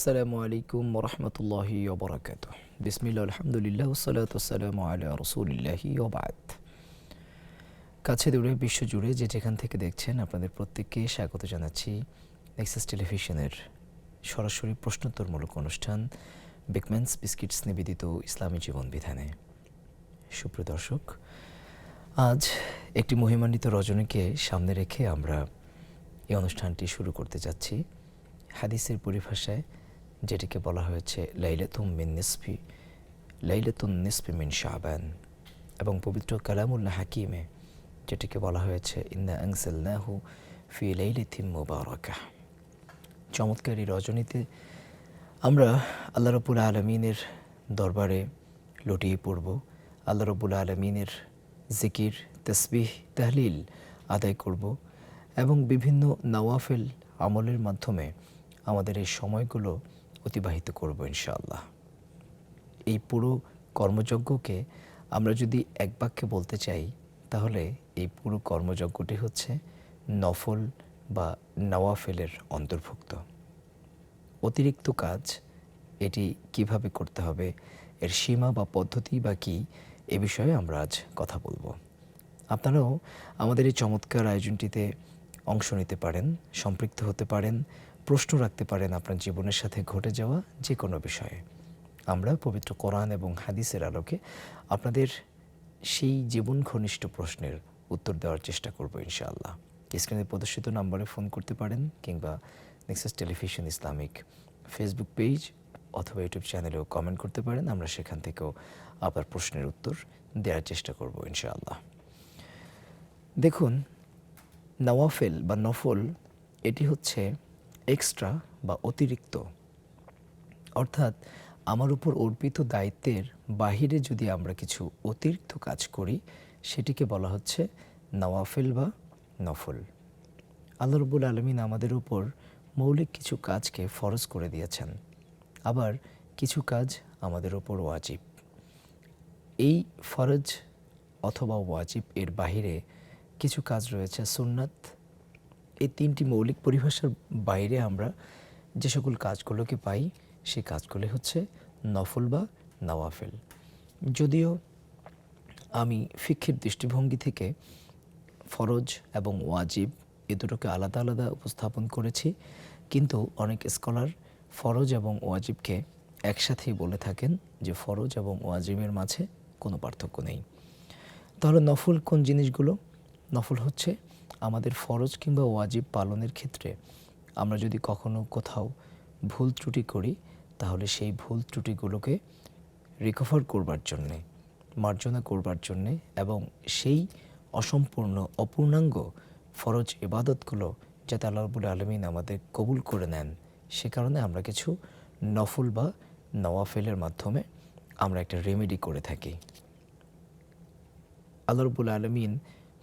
আসসালামু আলাইকুম ওরহমতুল্লাহি ওবরাকাতুহ। বিসমিল্লাহ আলহামদুলিল্লাহ ওয়াসসালাতু ওয়াসসালামু আলা রাসূলিল্লাহি ওয়া বা'দ। কাছে দূরে বিশ্বজুড়ে যে যেখান থেকে দেখছেন আপনাদের প্রত্যেককে স্বাগত জানাচ্ছি নেক্সাস টেলিভিশনের সরাসরি প্রশ্নোত্তরমূলক অনুষ্ঠান বেকম্যানস বিস্কিটস নিবেদিত ইসলামী জীবন বিধানে। সুপ্রিয় দর্শক, আজ একটি মহিমান্বিত রজনীকে সামনে রেখে আমরা এই অনুষ্ঠানটি শুরু করতে যাচ্ছি। হাদিসের পরিভাষায় যেটিকে বলা হয়েছে লাইলাতুম নিসফি মিন শাবান, এবং পবিত্র কালামুল্লাহ হাকিমে যেটিকে বলা হয়েছে ইন্না আনজালনাহু ফি লাইলাতিন মুবারাকাহ। চমৎকারী রজনীতে আমরা আল্লাহ রাব্বুল আলামিনের দরবারে লুটিয়ে পড়ব, আল্লাহ রাব্বুল আলামিনের জিকির, তাসবিহ, তাহলিল আদায় করব এবং বিভিন্ন নওয়াফিল আমলের মাধ্যমে আমাদের এই সময়গুলো অতিবাহিত করব ইনশাআল্লাহ। এই পুরো কর্মযজ্ঞকে আমরা যদি এক বাক্যে বলতে চাই, তাহলে এই পুরো কর্মযজ্ঞটি হচ্ছে নফল বা নওয়াফিলের অন্তর্ভুক্ত। অতিরিক্ত কাজ এটি কিভাবে করতে হবে, এর সীমা বা পদ্ধতি বা কী, এ বিষয়ে আমরা আজ কথা বলবো। আপনারাও আমাদের এই চমৎকার আয়োজনটিতে অংশ নিতে পারেন, সম্পৃক্ত হতে পারেন, প্রশ্ন রাখতে পারেন আপনার জীবনের সাথে ঘটে যাওয়া যে কোনো বিষয়ে। আমরা পবিত্র কোরআন এবং হাদিসের আলোকে আপনাদের সেই জীবন ঘনিষ্ঠ প্রশ্নের উত্তর দেওয়ার চেষ্টা করব ইনশাআল্লাহ। স্ক্রিনে প্রদর্শিত নম্বরে ফোন করতে পারেন, কিংবা Nexus television Islamic Facebook page অথবা ইউটিউব চ্যানেলেও কমেন্ট করতে পারেন। আমরা সেখান থেকেও আপনার প্রশ্নের উত্তর দেওয়ার চেষ্টা করব ইনশাআল্লাহ। দেখুন, নওয়াফিল বা নফল এটি হচ্ছে এক্সট্রা বা অতিরিক্ত, অর্থাৎ আমার উপর অর্পিত দায়িত্বের বাহিরে যদি আমরা কিছু অতিরিক্ত কাজ করি, সেটিকে বলা হচ্ছে নওয়াফিল বা নফল। আল্লাহ রাব্বুল আলামিন আমাদের উপর মৌলিক কিছু কাজকে ফরজ করে দিয়েছেন, আবার কিছু কাজ আমাদের উপর ওয়াজিব। এই ফরজ অথবা ওয়াজিব এর বাহিরে কিছু কাজ রয়েছে সুন্নাত। এই তিনটি মৌলিক পরিভাষার বাইরে আমরা যে সকল কাজগুলোকে পাই, সেই কাজগুলি হচ্ছে নফল বা নওয়াফিল। যদিও আমি ফিকহের দৃষ্টিভঙ্গি থেকে ফরজ এবং ওয়াজিব এ দুটোকে আলাদা আলাদা উপস্থাপন করেছি, কিন্তু অনেক স্কলার ফরজ এবং ওয়াজিবকে একসাথেই বলে থাকেন যে ফরজ এবং ওয়াজিবের মাঝে কোনো পার্থক্য নেই। তাহলে নফল কোন জিনিসগুলো? নফল হচ্ছে আমাদের ফরজ কিংবা ওয়াজিব পালনের ক্ষেত্রে আমরা যদি কখনো কোথাও ভুল ত্রুটি করি, তাহলে সেই ভুল ত্রুটিগুলোকে রিকভার করবার জন্যে, মার্জনা করবার জন্যে, এবং সেই অসম্পূর্ণ অপূর্ণাঙ্গ ফরজ ইবাদতগুলো যাতে আল্লাহ রাব্বুল আলামিন আমাদের কবুল করে নেন, সে কারণে আমরা কিছু নফল বা নওয়াফিলের মাধ্যমে আমরা একটা রেমেডি করে থাকি। আল্লাহ রাব্বুল আলামিন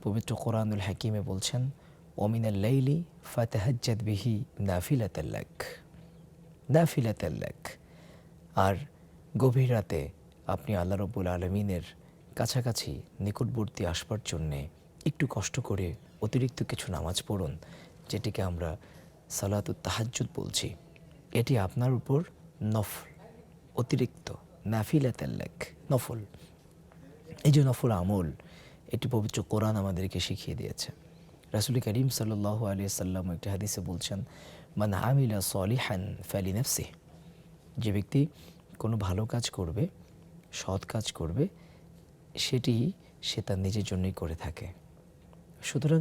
পবিত্র কোরআনুল হাকিমে বলছেন, ওমিনাল লাইলি ফাতাহাজ্জাদ বিহি নাফিলাতাল লাক। আর গভীর রাতে আপনি আল্লাহ রাব্বুল আলামিনের কাছাকাছি নিকটবর্তী আসবার জন্যে একটু কষ্ট করে অতিরিক্ত কিছু নামাজ পড়ুন, যেটিকে আমরা সালাতুত তাহাজ্জুদ বলছি। এটি আপনার উপর নফল, অতিরিক্ত, নাফিলাতাল লাক, নফল। এই যে নফল আমল, এটি পবিত্র কোরআন আমাদেরকে শিখিয়ে দিয়েছে। রাসূল করিম সাল্লাল্লাহু আলাইহি ওয়াসাল্লাম একটি হাদিসে বলছেন, মান আমিলা সলিহান ফালিনাফসিহি, যে ব্যক্তি কোনো ভালো কাজ করবে, সৎ কাজ করবে, সেটি সে তার নিজের জন্যই করে থাকে। সুতরাং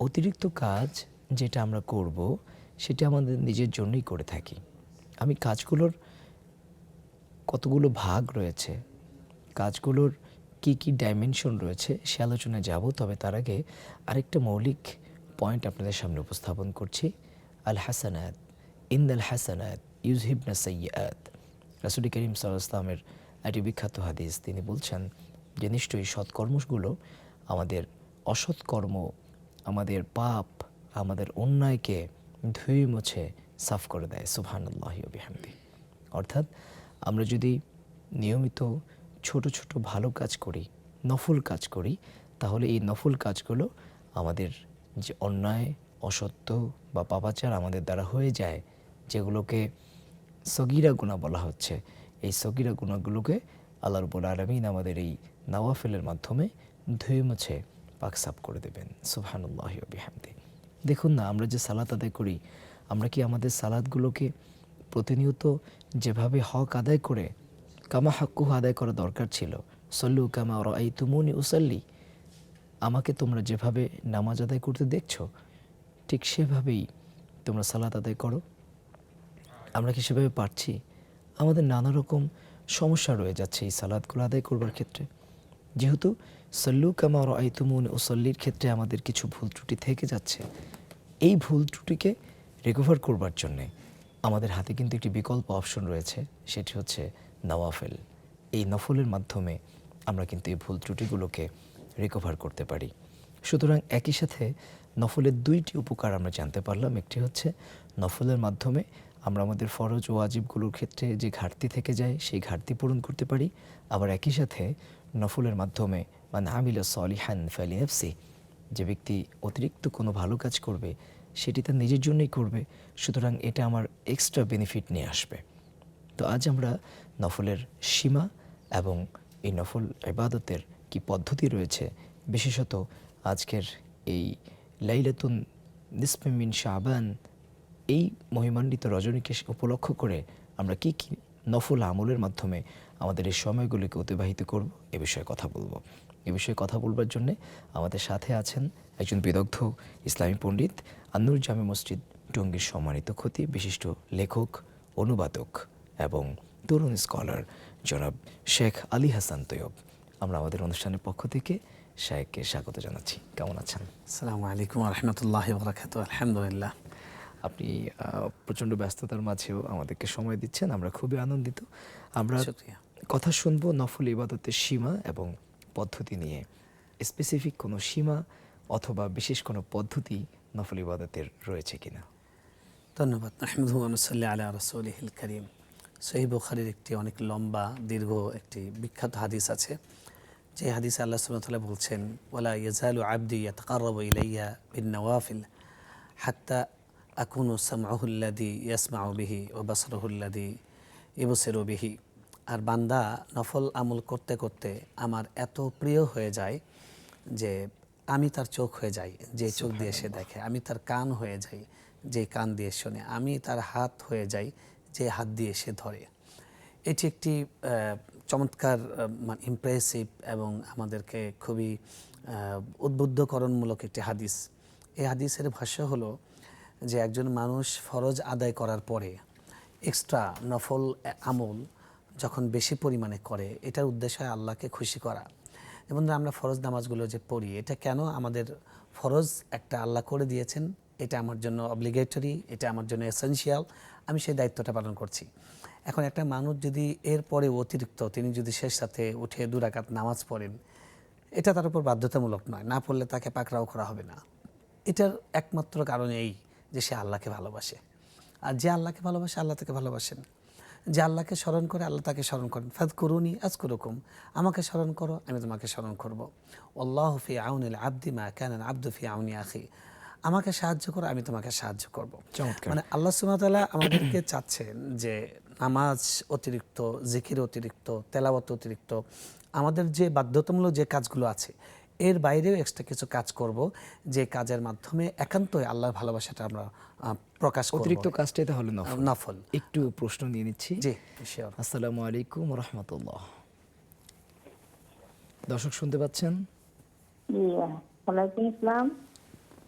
অতিরিক্ত কাজ যেটা আমরা করব, সেটা আমাদের নিজের জন্যই করে থাকি। আমি কাজগুলোর কতগুলো ভাগ রয়েছে, কাজগুলোর কি কি ডাইমেনশন রয়েছে, সে আলোচনায় যাব। তবে তার আগে আরেকটা মৌলিক পয়েন্ট আপনাদের সামনে উপস্থাপন করছি। আল হাসানাত ইন্নাল হাসানাত ইউযহিবনা সাইয়্যাত। রাসূল করিম সাল্লাল্লাহু আলাইহি ওয়াসাল্লামের একটি বিখ্যাত হাদিস, তিনি বলছেন যে নিশ্চয়ই সৎকর্মগুলো আমাদের অসৎকর্ম, আমাদের পাপ, আমাদের অন্যায়কে ধুয়ে মুছে সাফ করে দেয়। সুবহানাল্লাহি ওয়া বিহামদিহি। অর্থাৎ আমরা যদি নিয়মিত ছোট ছোট ভালো কাজ করি, নফল কাজ করি, তাহলে এই নফল কাজগুলো আমাদের যে অন্যায়, অসত্য বা পাপাচার আমাদের দ্বারা হয়ে যায়, যেগুলোকে সগীরা গুনাহ বলা হচ্ছে। এই সগীরা গুনাহগুলোকে আল্লাহ রাব্বুল আলামিন আমাদের এই নওয়াফিলের মাধ্যমে ধুয়ে মুছে পাক সাফ করে দেবেন। সুবহানাল্লাহি ওয়া বিহামদি। দেখুন না, আমরা যে সালাত আদায় করি, আমরা কি আমাদের সালাতগুলোকে প্রতিনিয়ত যেভাবে হক আদায় করে কামা হাক্কুহু আদায় করা দরকার ছিল, সল্লু কামা রাআইতুমুনি উসাল্লি, আমাকে তোমরা যেভাবে নামাজ আদায় করতে দেখছো ঠিক সেভাবেই তোমরা সালাত আদায় করো? আমরা কি সেভাবে পারছি? আমাদের নানা রকম সমস্যা রয়ে যাচ্ছে এই সালাতগুলো আদায় করবার ক্ষেত্রে। যেহেতু সল্লু কামা রাআইতুমুনি উসাল্লির ক্ষেত্রে আমাদের কিছু ভুল ত্রুটি থেকে যাচ্ছে, এই ভুল ত্রুটিকে রিকভার করবার জন্যে আমাদের হাতে কিন্তু একটি বিকল্প অপশন রয়েছে, সেটি হচ্ছে নওয়াফিল। এই নফলের মাধ্যমে আমরা কিন্তু এই ভুল ত্রুটিগুলোকে রিকভার করতে পারি। সুতরাং একই সাথে নফলের দুইটি উপকার আমরা জানতে পারলাম। একটি হচ্ছে নফলের মাধ্যমে আমরা আমাদের ফরজ ও ওয়াজিবগুলোর ক্ষেত্রে যে ঘাটতি থেকে যায় সেই ঘাটতি পূরণ করতে পারি। আবার একই সাথে নফলের মাধ্যমে মান আমিলা সলিহান ফালিনাফসি, যে ব্যক্তি অতিরিক্ত কোনো ভালো কাজ করবে সেটি তার নিজের জন্যই করবে, সুতরাং এটা আমার এক্সট্রা বেনিফিট নিয়ে আসবে। তো আজ আমরা নফলের সীমা এবং এই নফল ইবাদতের কি পদ্ধতি রয়েছে, বিশেষত আজকের এই লাইলাতুন নিসফে মিন শাবান, এই মহিমান্বিত রজনীকে উপলক্ষ করে আমরা কি কি নফল আমলের মাধ্যমে আমাদের এই সময়গুলিকে অতিবাহিত করব, এ বিষয়ে কথা বলবো। এ বিষয়ে কথা বলবার জন্যে আমাদের সাথে আছেন একজন বিদগ্ধ ইসলামী পণ্ডিত, আন-নূর জামে মসজিদ টঙ্গীর সম্মানিত খতিব, বিশিষ্ট লেখক, অনুবাদক এবং তরুণ স্কলার জনাব শেখ আলী হাসান তৈয়ব। আমরা আমাদের অনুষ্ঠানের পক্ষ থেকে শেখকে স্বাগত জানাচ্ছি। কেমন আছেন? আসসালামু আলাইকুম ওয়া রাহমাতুল্লাহি ওয়া বারাকাতুহু। আলহামদুলিল্লাহ। আপনি প্রচণ্ড ব্যস্ততার মাঝেও আমাদেরকে সময় দিচ্ছেন, আমরা খুবই আনন্দিত। আমরা শুকরিয়া। কথা শুনবো নফল ইবাদতের সীমা এবং পদ্ধতি নিয়ে। স্পেসিফিক কোনো সীমা অথবা বিশেষ কোনো পদ্ধতি নফল ইবাদতের রয়েছে কিনা? ধন্যবাদ। নাহমাদুহু ওয়া নুসাল্লি আলা রাসূলিহিল কারীম। সহিহ বুখারীর একটি অনেক লম্বা দীর্ঘ একটি বিখ্যাত হাদিস আছে, যে হাদিসে আল্লাহ সুবহানাহু ওয়া তাআলা বলছেন, ওয়ালা ইয়াজালু আবদি ইয়াতাকাররাবু ইলাইয়া বিন নওয়াফিল হাত্তা আকুনু সামউহু আল্লাযী ইয়াসমাউ বিহি ওয়া বাসারুহু আল্লাযী ইবসিরু বিহি। আর বান্দা নফল আমল করতে করতে আমার এত প্রিয় হয়ে যায় যে আমি তার চোখ হয়ে যাই, যে চোখ দিয়ে সে দেখে, আমি তার কান হয়ে যাই, যে কান দিয়ে শোনে, আমি তার হাত হয়ে যাই, যে হাত দিয়ে সে ধরে। এটি একটি চমৎকার ইমপ্রেসিভ এবং আমাদেরকে খুবই উদ্বুদ্ধকরণমূলক একটি হাদিস। এই হাদিসের ভাষ্য হলো যে একজন মানুষ ফরজ আদায় করার পরে এক্সট্রা নফল আমল যখন বেশি পরিমাণে করে, এটার উদ্দেশ্য হয় আল্লাহকে খুশি করা। এবং আমরা ফরজ নামাজগুলো যে পড়ি, এটা কেন আমাদের ফরজ একটা আল্লাহ করে দিয়েছেন, এটা আমার জন্য অব্লিগেটরি, এটা আমার জন্য এসেনশিয়াল, আমি সেই দায়িত্বটা পালন করছি। এখন একটা মানুষ যদি এরপরে অতিরিক্ত তিনি যদি শেষ সাথে উঠে 2 রাকাত নামাজ পড়েন, এটা তার উপর বাধ্যতামূলক নয়, না পড়লে তাকে পাকড়াও করা হবে না। এটার একমাত্র কারণ এই যে সে আল্লাহকে ভালোবাসে, আর যে আল্লাহকে ভালোবাসে আল্লাহ তাকে ভালোবাসেন। যে আল্লাহকে স্মরণ করে আল্লাহ তাকে স্মরণ করেন। ফাযকুরুনি আযকুরুকুম, আমাকে স্মরণ করো আমি তোমাকে স্মরণ করব। আল্লাহু ফি আউনিল আবদি মা কানা আল আবদু ফি আউনি আখি, আমাকে সাহায্য করো আমি তোমাকে সাহায্য করব। মানে আল্লাহ সুবহানাহু ওয়া তাআলা আমাদেরকে চাচ্ছেন যে নামাজ অতিরিক্ত, জিকির অতিরিক্ত, তেলাওয়াত অতিরিক্ত, আমাদের যে বাধ্যতামূলক যে কাজগুলো আছে এর বাইরেও এক্সট্রা কিছু কাজ করব, যে কাজের মাধ্যমে একান্তই আল্লাহর ভালোবাসাটা আমরা প্রকাশ করব। অতিরিক্ত কাজটাই তাহলে নফল। একটু প্রশ্ন নিয়ে নিচ্ছি। জি শিওর। আসসালামু আলাইকুম ওয়া রাহমাতুল্লাহ। দর্শক শুনতে পাচ্ছেন? জি, ওয়ালাইকুম আসসালাম।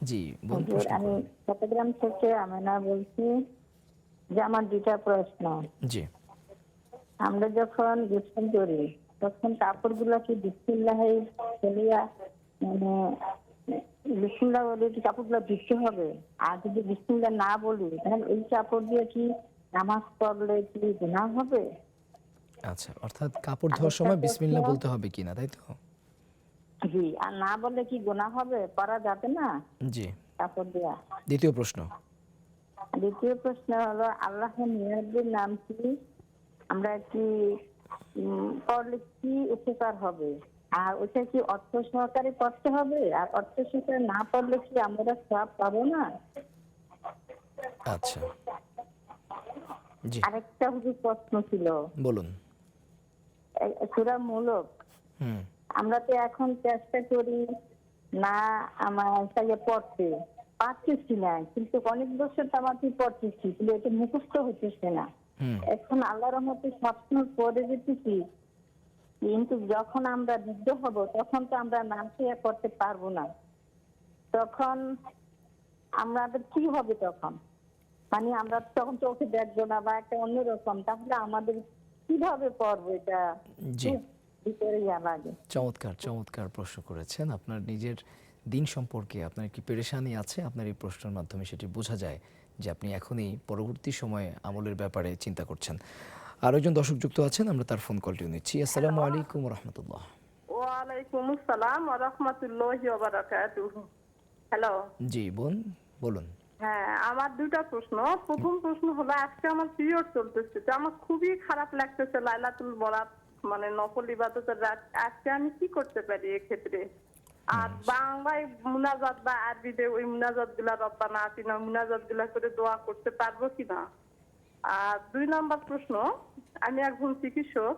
জি বোন, হুজুর, প্রশ্ন আমি করুন। চট্টগ্রাম থেকে আমেনা বলছি। যে আমার 2টা প্রশ্ন। জি আমরা যখন গোসল করি তখন কাপড়গুলো কি বিসমিল্লাহ বলিয়া, মানে বিসমিল্লাহ বলে কি কাপড়গুলো ধুতে হবে? আর যদি বিসমিল্লাহ না বলি তাহলে এই কাপড় দিয়ে কি নামাজ পড়লে কি গুনাহ হবে? আচ্ছা, অর্থাৎ কাপড় ধোয়ার সময় বিসমিল্লাহ বলতে হবে কিনা, তাই তো? জি, আর না বললে কি গুনাহ হবে? পরা যাবে না জি। কাপড় দিয়া? দ্বিতীয় প্রশ্ন। দ্বিতীয় প্রশ্ন হলো, আল্লাহর নিয়ামতের নাম কি? আমরা কি পড়লে কি উপকার হবে? আর ওটা কি অর্থ সহকারে পড়তে হবে? আর অর্থ সহকারে না পড়লে কি আমরা সওয়াব পাবো না? আচ্ছা, জি আরেকটা হুজুর প্রশ্ন ছিল, বলুন। সূরা মুলক হুম আমরা তো এখন চেষ্টা করি না আমার সাথে পড়তে পারতেছি না, কিন্তু অনেক বছর তো আমাকে পড়তেছি, কিন্তু এটা মুখস্থ হতেছে না। হুম এখন আল্লাহর রহমতে সবসময় পড়ে যেতেছি, কিন্তু যখন আমরা বৃদ্ধ হব তখন তো আমরা না খেয়ে করতে পারবো না। তখন আমাদের কি হবে তখন? মানে আমরা তখন চোখে দেখবো না বা একটা অন্যরকম, তাহলে আমাদের কিভাবে পড়বো এটা জি খুব ভিতরে ইয়া লাগে। চমৎকার চমৎকার প্রশ্ন করেছেন। আপনার নিজের দিন সম্পর্কে আপনার কি পেরেশানি আছে, আপনার এই প্রশ্নের মাধ্যমে সেটি বোঝা যায় যে আপনি এখনই পরবর্তী সময়ে আমলের ব্যাপারে চিন্তা করছেন। আরও একজন দর্শক যুক্ত আছেন, আমরা তার ফোন কলটিও নিচ্ছি। আসসালামু আলাইকুম রহমতুল্লাহ। ওয়ালাইকুম আসসালাম ওয়া রাহমাতুল্লাহি ওয়া বারাকাতুহু। হ্যালো। জি বোন বলুন। হ্যাঁ, আমার দুটো প্রশ্ন। প্রথম প্রশ্ন হলো, আজকে আমার পিরিয়ড চলতেছে, তো আমার খুবই খারাপ লাগতেছে লাইলাতুল বরাত মানে নফল ইবাদতের রাত। আজকে আমি কি করতে পারি এক্ষেত্রে? আর বাংলায় মুনাজাত বা আরবিতে ওই মুনাজাত গুলা রব্বানা আতিনা মুনাজাত গুলা করে দোয়া করতে পারবো কিনা? আর 2 নম্বর প্রশ্ন, আমি একজন চিকিৎসক,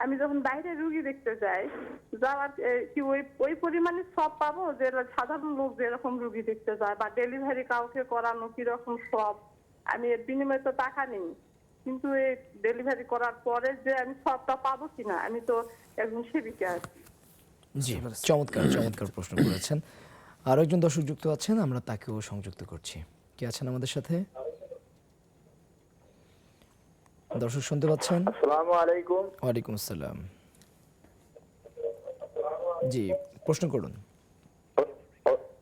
আমি যখন বাইরে রুগী দেখতে যাই, যাওয়ার কি ওই পরিমাণে সব পাবো যে সাধারণ লোক যেরকম রুগী দেখতে যায়, বা ডেলিভারি কাউকে করানো কিরকম সব? আমি এর বিনিময়ে তো টাকা নেই, কিন্তু এই ডেলিভারি করার পরে যে আমি সবটা পাবো কিনা? আমি তো একজন সেবিকা আছি। জি চমৎকার চমৎকার প্রশ্ন করেছেন। আরও একজন দর্শক যুক্ত আছেন, আমরা তাকেও সংযুক্ত করছি। কে আছেন আমাদের সাথে? দর্শক শুনতে পাচ্ছেন? আসসালামু আলাইকুম। ওয়ালাইকুম আসসালাম। জি প্রশ্ন করুন।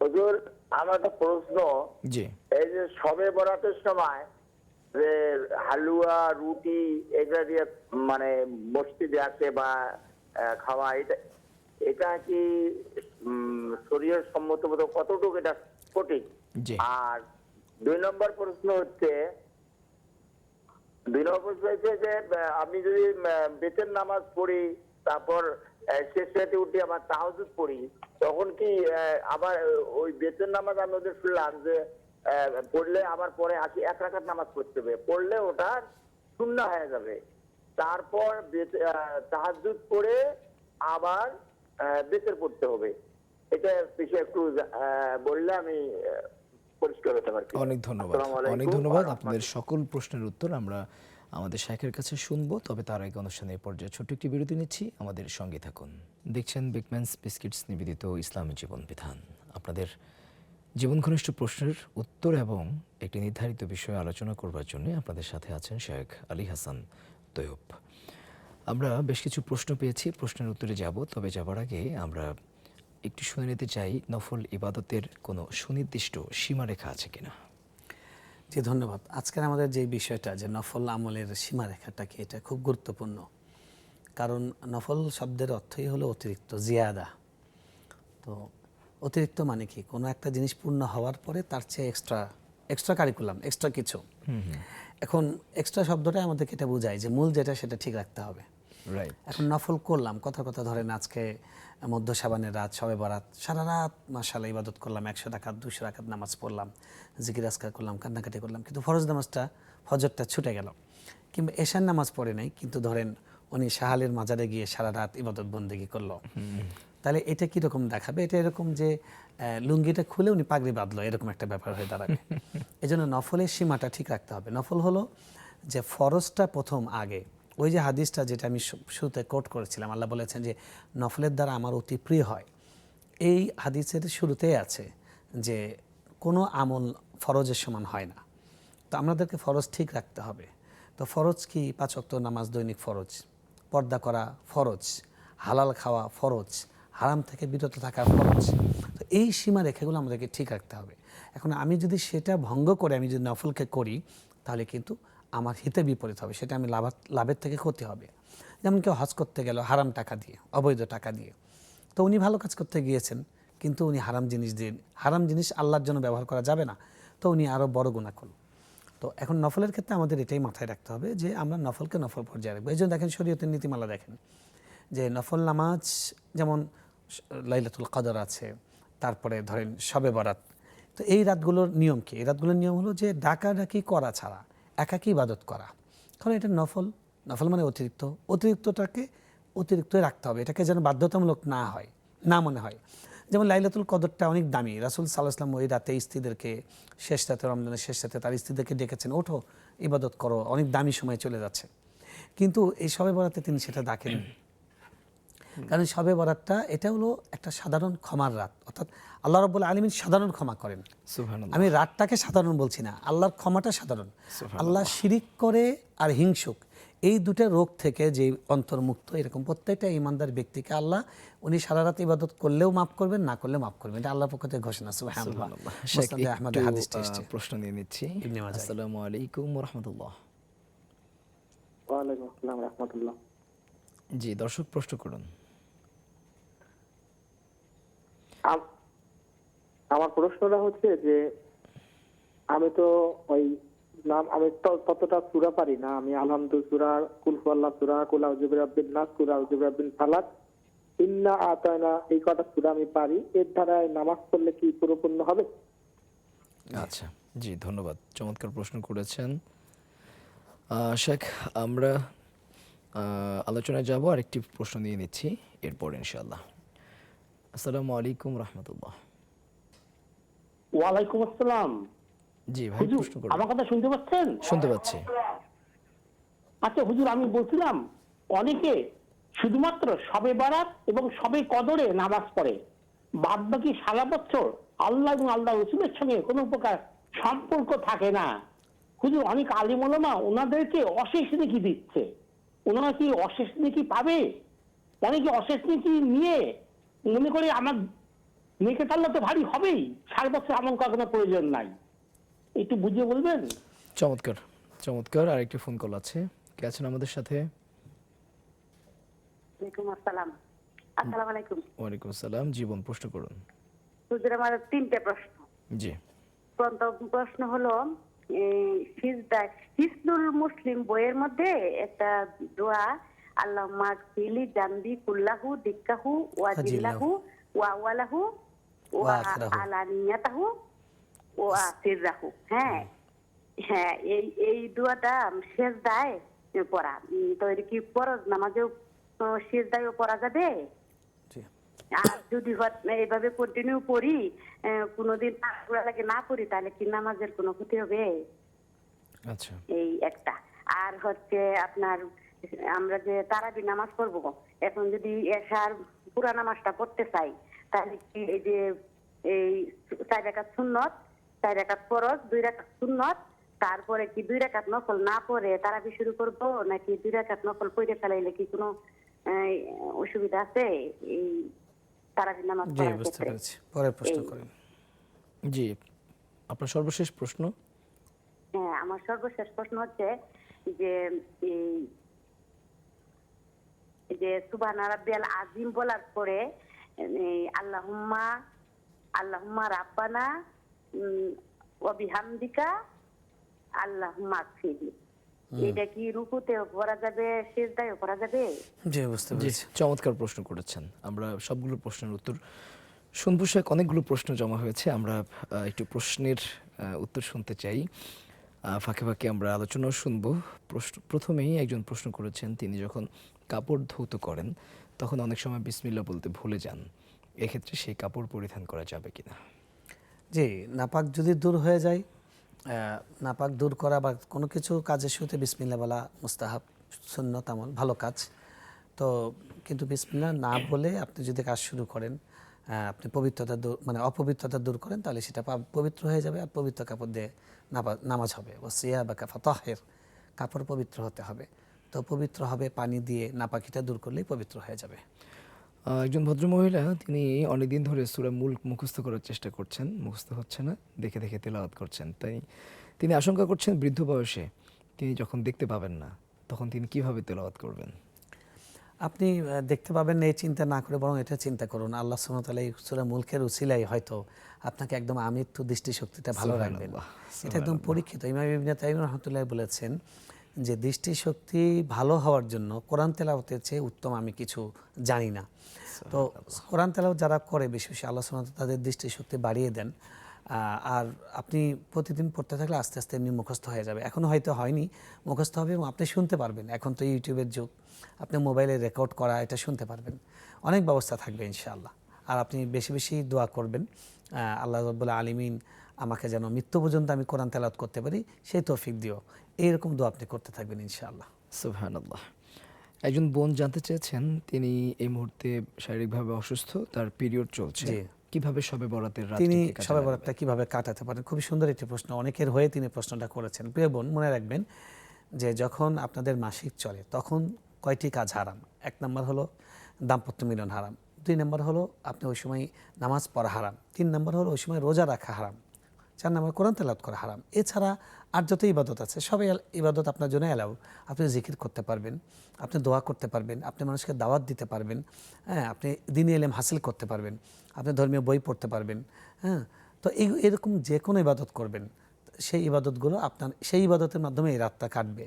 হুজুর, আমার একটা প্রশ্ন, জি এই যে শবে বরাতের সময় যে হালুয়া রুটি এগুলা দিয়ে মানে মসজিদে আসে বা খাওয়া, এটা কি শরীয়ত সম্মত মতো কতটুকু এটা সঠিক? জি আর 2 নম্বর প্রশ্ন হচ্ছে যে আমি যদি বেতের নামাজ পড়ি, তারপর শেষ রাতে উঠে আবার তাহাজ্জুদ পড়ি, তখন কি আবার ওই বেতের নামাজ আমি ওদের শুনলাম যে পড়লে আবার পরে 1 রাকাত নামাজ পড়তে হবে, পড়লে ওটা সুন্নাহ হয়ে যাবে, তারপর তাহাজ্জুদ পড়ে আবার বেতের পড়তে হবে। এটা বিষয়ে একটু বললে আমি পরিষ্কার হতে পারি। অনেক ধন্যবাদ। আসসালামু আলাইকুম অনেক ধন্যবাদ। ওয়া আপনাদের সকল প্রশ্নের উত্তর আমরা আমাদের শাইখের কাছে শুনবো, তবে তার আগে অনুষ্ঠানের পর্যায়ে ছোট্ট একটি বিরতি নিচ্ছি, আমাদের সঙ্গে থাকুন। দেখছেন বিগম্যানস বিস্কিটস নিবেদিত ইসলামী জীবন বিধান। আপনাদের জীবন ঘনিষ্ঠ প্রশ্নের উত্তর এবং একটি নির্ধারিত বিষয়ে আলোচনা করবার জন্য আপনাদের সাথে আছেন শেখ আলী হাসান তৈয়ব। আমরা বেশ কিছু প্রশ্ন পেয়েছি, প্রশ্নের উত্তরে যাব, তবে যাবার আগে আমরা একটু শুনে নিতে চাই নফল ইবাদতের কোনো সুনির্দিষ্ট সীমারেখা আছে কিনা। জি ধন্যবাদ। আজকের আমাদের যে বিষয়টা যে নফল আমলের সীমারেখাটা কি, এটা খুব গুরুত্বপূর্ণ। কারণ নফল শব্দের অর্থই হলো অতিরিক্ত, জিয়াদা। তো অতিরিক্ত মানে কি, কোনো একটা জিনিস পূর্ণ হওয়ার পরে তার চেয়ে এক্সট্রা কারিকুলাম, এক্সট্রা কিছু। এখন এক্সট্রা শব্দটা আমাদেরকে এটা বোঝায় যে মূল যেটা সেটা ঠিক রাখতে হবে। রাইট। এখন নফল করলাম, কথা ধরেন আজকে মধ্য শাবানের রাত, শবে বরাত, সারা রাত মাশাআল্লাহ ইবাদত করলাম, 100 রাকাত 200 রাকাত নামাজ পড়লাম, জিকির আজকার করলাম, কান্নাকাটি করলাম, কিন্তু ফরজ নামাজটা ফজরটা ছুটে গেল, কিংবা এশার নামাজ পড়ে নাই, কিন্তু ধরেন উনি শাহালের মাজারে গিয়ে সারা রাত ইবাদত বন্দেগি করলো, তাহলে এটা কীরকম দেখাবে? এটা এরকম যে লুঙ্গিটা খুলে উনি পাগড়ি বাঁধলো, এরকম একটা ব্যাপার হয়ে দাঁড়াবে। এই জন্য নফলের সীমাটা ঠিক রাখতে হবে। নফল হলো যে ফরজটা প্রথম আগে। ওই যে হাদিসটা যেটা আমি শুরুতে কোট করেছিলাম, আল্লাহ বলেছেন যে নফলের দ্বারা আমার অতি প্রিয় হয়, এই হাদিসের শুরুতেই আছে যে কোনো আমল ফরজের সমান হয় না। তো আমাদেরকে ফরজ ঠিক রাখতে হবে। তো ফরজ কি? 5 ওয়াক্ত নামাজ দৈনিক ফরজ, পর্দা করা ফরজ, হালাল খাওয়া ফরজ, হারাম থেকে বিরত থাকা ফরজ। তো এই সীমা রেখাগুলো আমাদেরকে ঠিক রাখতে হবে। এখন আমি যদি সেটা ভঙ্গ করে আমি যদি নফলকে করি, তাহলে কিন্তু আমার হিতে বিপরীত হবে, সেটা আমি লাভের থেকে ক্ষতি হবে। যেমন কেউ হজ করতে গেল হারাম টাকা দিয়ে, অবৈধ টাকা দিয়ে, তো উনি ভালো কাজ করতে গিয়েছেন, কিন্তু উনি হারাম জিনিস দিয়ে, হারাম জিনিস আল্লাহর জন্য ব্যবহার করা যাবে না, তো উনি আরও বড় গুনাহ করল। তো এখন নফলের ক্ষেত্রে আমাদের এটাই মাথায় রাখতে হবে যে আমরা নফলকে নফল পর্যায়ে রাখবো। এই জন্য দেখেন শরীয়তের নীতিমালা দেখেন যে নফল নামাজ যেমন লাইলাতুল কদর আছে, তারপরে ধরেন শবে বরাত, তো এই রাতগুলোর নিয়ম কি? এই রাতগুলোর নিয়ম হলো যে ডাকাডাকি করা ছাড়া একাকী ইবাদত করা। কারণ এটা নফল, নফল মানে অতিরিক্ত, অতিরিক্তটাকে অতিরিক্তই রাখতে হবে, এটাকে যেন বাধ্যতামূলক না হয়, না মনে হয়। যেমন লাইলাতুল কদরটা অনেক দামি, রাসূল সাল্লাল্লাহু আলাইহি ওয়াসাল্লাম ওই রাতে স্ত্রীদেরকে, শেষ রাতে, রমজানের শেষ রাতে তার স্ত্রীদেরকে ডেকেছেন, ওঠো ইবাদত করো, অনেক দামি সময় চলে যাচ্ছে। কিন্তু এই শবে বরাতে তিনি সেটা ডাকেন, কারণ শবে বরাতটা এটা হলো একটা সাধারণ ক্ষমার রাত, অর্থাৎ আল্লাহ রাব্বুল আলামিন সাধারণ ক্ষমা করেন। সুবহানাল্লাহ। আমি রাতটাকে সাধারণ বলছি না, আল্লাহর ক্ষমাটা সাধারণ। আল্লাহ শিরিক করে আর হিংসুক, এই দুটো রোগ থেকে যে অন্তর্মুক্ত, এরকম প্রত্যেকটা ইমানদার ব্যক্তিকে আল্লাহ উনি সারা রাত ইবাদত করলেও মাফ করবেন, না করলেও মাফ করবেন, এটা আল্লাহর পক্ষ থেকে ঘোষণা। সুবহানাল্লাহ। সুবহানাল্লাহ। মুসনাদে আহমদের হাদিসটা এসেছে। প্রশ্ন নিয়ে নিচ্ছি। ইবনে মাজাহ। আসসালামু আলাইকুম ওয়া রাহমাতুল্লাহ। ওয়ালাইকুম আসসালাম রাহমাতুল্লাহ। জি, দর্শক প্রশ্ন করুন। আমার প্রশ্নটা হচ্ছে যে আমি তো ওই নাম আমি ততটা সূরা পারি না, আমি আলহামদুলিল্লাহ সূরা, কুল হুয়াল্লাহ সূরা, কুল আউযু বিরাব্বিন নাস, কুল আউযু বিরাব্বিল ফালাক, ইন্না আতায়না, এই কটা সূরা আমি পারি। এর দ্বারা নামাজ পড়লে কি পরিপূর্ণ হবে? আচ্ছা, জি ধন্যবাদ, চমৎকার প্রশ্ন করেছেন। শেখ, আমরা আলোচনায় যাব, আর একটি প্রশ্ন নিয়ে নিচ্ছি এরপর ইনশাআল্লাহ। আসসালামু আলাইকুম রাহমাতুল্লাহ। ওয়ালাইকুম আসসালাম। জি ভাই, হুজুর, প্রশ্ন করুন। আমার কথা শুনতে পাচ্ছেন? শুনতে পাচ্ছি। আচ্ছা হুজুর, আমি বলছিলাম অনেকে শুধুমাত্র শবে বারাত এবং শবে কদরে নামাজ পড়ে, বাদ বাকি সারা বছর আল্লাহ এবং আল্লাহ রসুলের সঙ্গে কোনো প্রকার সম্পর্ক থাকে না। হুজুর, অনেক আলিম ওলামা ওনাদেরকে অশেষ নেকি দিচ্ছে, ওনারা কি অশেষ নেকি পাবে? অনেকে অশেষ নেকি নিয়ে মনে করে আমার নেকে তাল্লা তো ভারী হবেই, সারা বছর আমল করার কোনো প্রয়োজন নাই। একটু বুঝিয়ে বলবেন? চমৎকার, চমৎকার। আর একটি ফোন কল আছে, কে আছেন আমাদের সাথে? ওয়ালাইকুম আসসালাম। আসসালামু আলাইকুম। ওয়ালাইকুম আসসালাম। জীবন, প্রশ্ন করুন। হুজুর, আমার 3টে প্রশ্ন। জি। প্রথম প্রশ্ন হলো, সিজদা হিসনুল মুসলিম বইয়ের মধ্যে একটা দোয়া, আল্লাহুম্মা গফিরলি জামবি কুল্লাহু দিক্কাহু ওয়া জিল্লাহু ওয়া আওয়ালাহু ওয়া আলানিয়াতাহু ওয়া সিররাহু। হ্যাঁ হ্যাঁ, এই দোয়াটা সিজদায় পড়া, তো এটা কি ফরজ নামাজেও সিজদায়ও পড়া যাবে? জি। আর যদি এইভাবে কন্টিনিউ করি, কোনোদিন লাগে না পড়ি, তাহলে কি নামাজের কোনো ক্ষতি হবে? আচ্ছা। এই একটা। আর হচ্ছে আপনার, আমরা যে তারাবি নামাজ পড়বো, এখন যদি এশার পুরা নামাজটা পড়তে চাই, তাহলে কি এই যে এই 4 রাকাত সুন্নত, 4 রাকাত ফরজ, 2 রাকাত সুন্নত, তারপরে কি 2 রাকাত নফল না পড়ে তারাবি শুরু করবো, নাকি 2 রাকাত নফল পড়ে ফেলাইলে কি কোনো অসুবিধা আছে এই তারাবি নামাজ জি, পড়ার বুঝতে ক্ষেত্রে? পেরেছি। পরের প্রশ্ন এই। করেন। জি, আপনার সর্বশেষ প্রশ্ন। হ্যাঁ, আমার সর্বশেষ প্রশ্ন হচ্ছে যে এই যে সুবহান রাব্বিয়াল আযীম বলার পরে আল্লাহুম্মা আল্লাহুম্মা রাব্বানা ওয়া বিহামদিকা আল্লাহুম্মা গফিরলি, এটা কি রুকুতেও পড়া যাবে, সিজদায়ও পড়া যাবে? জি, বুঝতে জি, পেরেছি। চমৎকার প্রশ্ন করেছেন। আমরা সবগুলো প্রশ্নের উত্তর শুনবো। শেখ, অনেকগুলো প্রশ্ন জমা হয়েছে, আমরা একটু প্রশ্নের উত্তর শুনতে চাই। ফাঁকে ফাঁকে আমরা আলোচনাও শুনবো। প্রথমেই একজন প্রশ্ন করেছেন, তিনি যখন কাপড় ধৌত করেন তখন অনেক সময় বিসমিল্লাহ বলতে ভুলে যান, এক্ষেত্রে সেই কাপড় পরিধান করা যাবে কিনা? জি, নাপাক যদি দূর হয়ে যায়, নাপাক দূর করা বা কোনো কিছু কাজের শুরুতে বিসমিল্লাহ বলা মুস্তাহাব, সুন্নত আমল, ভালো কাজ। তো কিন্তু বিসমিল্লাহ না বলে আপনি যদি কাজ শুরু করেন, আপনি পবিত্রতা দূর, মানে অপবিত্রতা দূর করেন, তাহলে সেটা পবিত্র হয়ে যাবে, আর পবিত্র কাপড় দিয়ে নামাজ হবে। ও সিয়াবাকা ফাতাহির, কাপড় পবিত্র হতে হবে। তো পবিত্র হবে পানি দিয়ে, নাপাকিটা দূর করলেই পবিত্র হয়ে যাবে। একজন ভদ্রমহিলা, তিনি অনেকদিন ধরে সূরা মুলক মুখস্থ করার চেষ্টা করছেন, মুখস্থ হচ্ছে না, দেখে দেখে তেলাওয়াত করছেন। তাই তিনি আশঙ্কা করছেন বৃদ্ধ বয়সে তিনি যখন দেখতে পাবেন না, তখন তিনি কিভাবে তেলাওয়াত করবেন? আপনি দেখতে পাবেন না এই চিন্তা না করে, বরং এটা চিন্তা করুন, আল্লাহ সুবহানাহু ওয়া তাআলা এই সূরা মুলকের উসিলায় হয়তো আপনাকে একদম আমৃত্যু দৃষ্টিশক্তিটা ভালো রাখবেন। এটা একদম পরীক্ষিত। ইমাম ইবনে তাইমিয়া রাহমাতুল্লাহ বলেছেন যে দৃষ্টিশক্তি ভালো হওয়ার জন্য কোরআন তেলাওয়াতের চেয়ে উত্তম আমি কিছু জানি না। তো কোরআন তেলাওয়াত যারা করে বেশি বেশি, আল্লাহ সুবহানাহু ওয়া তাআলা তাদের দৃষ্টিশক্তি বাড়িয়ে দেন। আর আপনি প্রতিদিন পড়তে থাকলে আস্তে আস্তে এমনি মুখস্থ হয়ে যাবে। এখনও হয়তো হয়নি, মুখস্থ হবে এবং আপনি শুনতে পারবেন। এখন তো ইউটিউবের যুগ, আপনি মোবাইলে রেকর্ড করা এটা শুনতে পারবেন। অনেক ব্যবস্থা থাকবে ইনশাআল্লাহ। আর আপনি বেশি বেশি দোয়া করবেন, আল্লাহ রাব্বুল আলামিন আমাকে যেন মৃত্যু পর্যন্ত আমি কোরআন তেলাওয়াত করতে পারি সেই তৌফিক দিও। এইরকম দোয়া আপনি করতে থাকবেন ইনশাআল্লাহ। সুবহানাল্লাহ। একজন বোন জানতে চেয়েছেন, তিনি এই মুহূর্তে শারীরিকভাবে অসুস্থ, তার পিরিয়ড চলছে, জি। কিভাবে শবে বরাতের তিনি রাতটিকে কাজে শবে লাগাবেন? বরাতটা কিভাবে কাটাতে পারেন, খুবই সুন্দর একটি প্রশ্ন, অনেকের হয়ে তিনি প্রশ্নটা করেছেন। প্রিয় বোন, মনে রাখবেন যে যখন আপনাদের মাসিক চলে তখন কয়টি কাজ হারাম। 1 নম্বর হলো দাম্পত্য মিলন হারাম, 2 নম্বর হলো আপনি ওই সময় নামাজ পড়া হারাম, 3 নম্বর হলো ওই সময় রোজা রাখা হারাম, 4 নম্বর কোরআন তেলাওয়াত করা হারাম। এছাড়া আর যত ইবাদত আছে সবই ইবাদত আপনার জন্য অ্যালাউ। আপনি জিকির করতে পারবেন, আপনি দোয়া করতে পারবেন, আপনি মানুষকে দাওয়াত দিতে পারবেন, হ্যাঁ, আপনি দ্বীনি ইলম হাসিল করতে পারবেন, আপনি ধর্মীয় বই পড়তে পারবেন, হ্যাঁ। তো এরকম যে কোনো ইবাদত করবেন, সেই ইবাদতগুলো আপনার সেই ইবাদতের মাধ্যমে এই রাতটা কাটবে।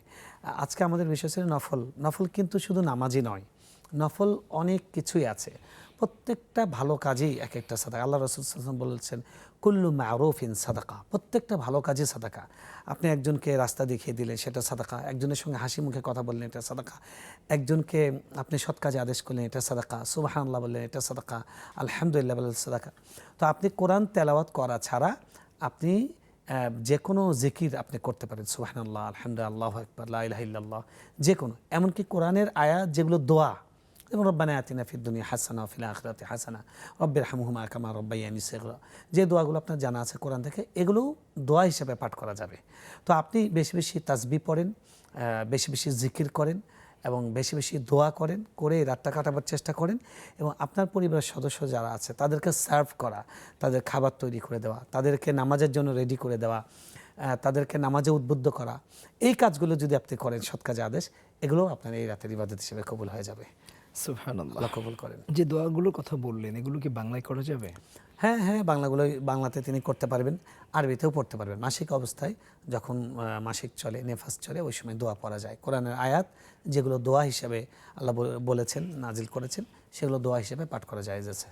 আজকে আমাদের বিষয় ছিল নফল। নফল কিন্তু শুধু নামাজই নয়, নফল অনেক কিছুই আছে। প্রত্যেকটা ভালো কাজেই এক একটা সাদাকা। আল্লাহ রাসূল সাল্লাল্লাহু আলাইহি ওয়াসাল্লাম বলেছেন, কুল্লু মারুফিন সাদাকা, প্রত্যেকটা ভালো কাজই সাদাকা। আপনি একজনকে রাস্তা দেখিয়ে দিলেন, সেটা সাদাকা। একজনের সঙ্গে হাসি মুখে কথা বললেন, এটা সাদাকা। একজনকে আপনি সৎ কাজে আদেশ করলেন, এটা সাদাকা। সুবহানাল্লাহ বললেন, এটা সাদাকা। আলহামদুলিল্লাহ বললেন, সাদাকা। তো আপনি কোরআন তেলাওয়াত করা ছাড়া আপনি যে কোনো জিকির আপনি করতে পারেন, সুবহানাল্লাহ, আলহামদুলিল্লাহ, আল্লাহু আকবার, লা ইলাহা ইল্লাল্লাহ, যে কোনো। এমনকি কোরআনের আয়াত যেগুলো দোয়া, যেমন রব্বানা আতিনা ফিদ দুনিয়া হাসানা ওয়া ফিল আখিরাতি হাসানা রব্বিরহামহুমা কামা রব্বায়ানি সগীরা, যে দোয়াগুলো আপনার জানা আছে কোরআন থেকে, এগুলোও দোয়া হিসেবে পাঠ করা যাবে। তো আপনি বেশি বেশি তাসবিহ পড়েন, বেশি বেশি জিকির করেন এবং বেশি বেশি দোয়া করেন, করে এই রাতটা কাটাবার চেষ্টা করেন। এবং আপনার পরিবারের সদস্য যারা আছে তাদেরকে সার্ভ করা, তাদের খাবার তৈরি করে দেওয়া, তাদেরকে নামাজের জন্য রেডি করে দেওয়া, তাদেরকে নামাজে উদ্বুদ্ধ করা, এই কাজগুলো যদি আপনি করেন, সৎ কাজে আদেশ, এগুলো আপনার এই রাতের ইবাদত হিসেবে কবুল হয়ে যাবে। সুবহানাল্লাহ। আল্লাহ কবুল করেন। যে দোয়াগুলোর কথা বললেন, এগুলো কি বাংলায় করা যাবে? হ্যাঁ হ্যাঁ, বাংলাতে তিনি করতে পারবেন, আরবিতেও পড়তে পারবেন। মাসিক অবস্থায় যখন মাসিক চলে, নেফাস চলে, ওই সময় দোয়া পড়া যায়। কোরআনের আয়াত যেগুলো দোয়া হিসেবে আল্লাহ বলেছেন, নাজিল করেছেন, সেগুলো দোয়া হিসেবে পাঠ করা যায় আছে।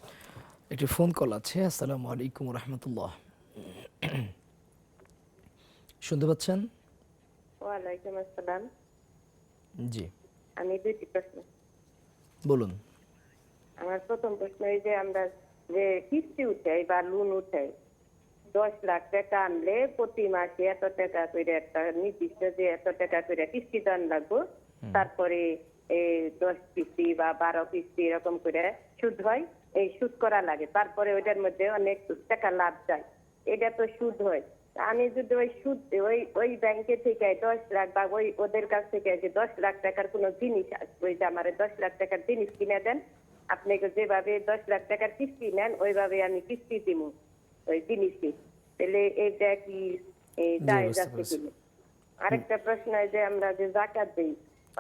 একটি ফোন কল আছে। আসসালামু আলাইকুম রাহমাতুল্লাহ। শুনতে পাচ্ছেন? ওয়ালাইকুম আসসালাম। জি, আমি দুইটি প্রশ্ন। বলুন। আমার প্রথম প্রশ্ন, এই যে আমরা যে কিস্তি উঠাই বা লোন উঠাই, 10 লাখ টাকা আনলে প্রতি মাসে এত টাকা করে একটা নির্দিষ্ট যে এত টাকা করে কিস্তি দান লাগবে, তারপরে 10 কিস্তি বা 12 কিস্তি এরকম করে সুদ হয়, এই সুদ করা লাগে, তারপরে ওইটার মধ্যে অনেক টাকা লাভ যায়, এটা তো সুদ হয়। আমি যদি ওই সুদ ওই ব্যাংকে থেকে 10 লাখ বা ওদের কাছ থেকে যে 10 লাখ টাকার কোনো জিনিস ওই যে আমার 10 লাখ টাকার জিনিস কিনে দেন, আপনি যেভাবে 10 লাখ টাকার কিস্তি নেন ওইভাবে আমি কিস্তি দিব ওই জিনিসটি, তাহলে এইটা কি জায়েজ আছে কিনা? আরেকটা প্রশ্ন, যে আমরা যে যাকাত দিই,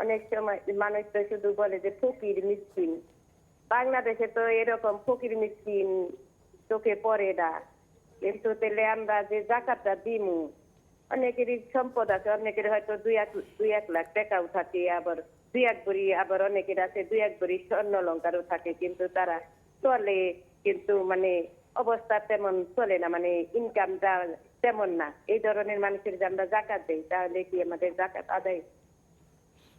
অনেক সময় মানুষ তো শুধু বলে যে ফকির মিসকিন, বাংলাদেশে তো এরকম ফকির মিসকিন চোখে পড়ে না, কিন্তু তাহলে আমরা যে যাকাতটা দিমু, অনেকেরই সম্পদ আছে, অনেকের হয়তো 2-1 লাখ টাকাও থাকে, আবার 2-1 ভরি, আবার অনেকের আছে 2-1 ভরি স্বর্ণ অলংকারও থাকে, কিন্তু তারা চলে, কিন্তু মানে অবস্থা তেমন চলে না, মানে ইনকামটা তেমন না। এই ধরনের মানুষের যে আমরা যাকাত দেই, তাহলে কি আমাদের যাকাত আদায়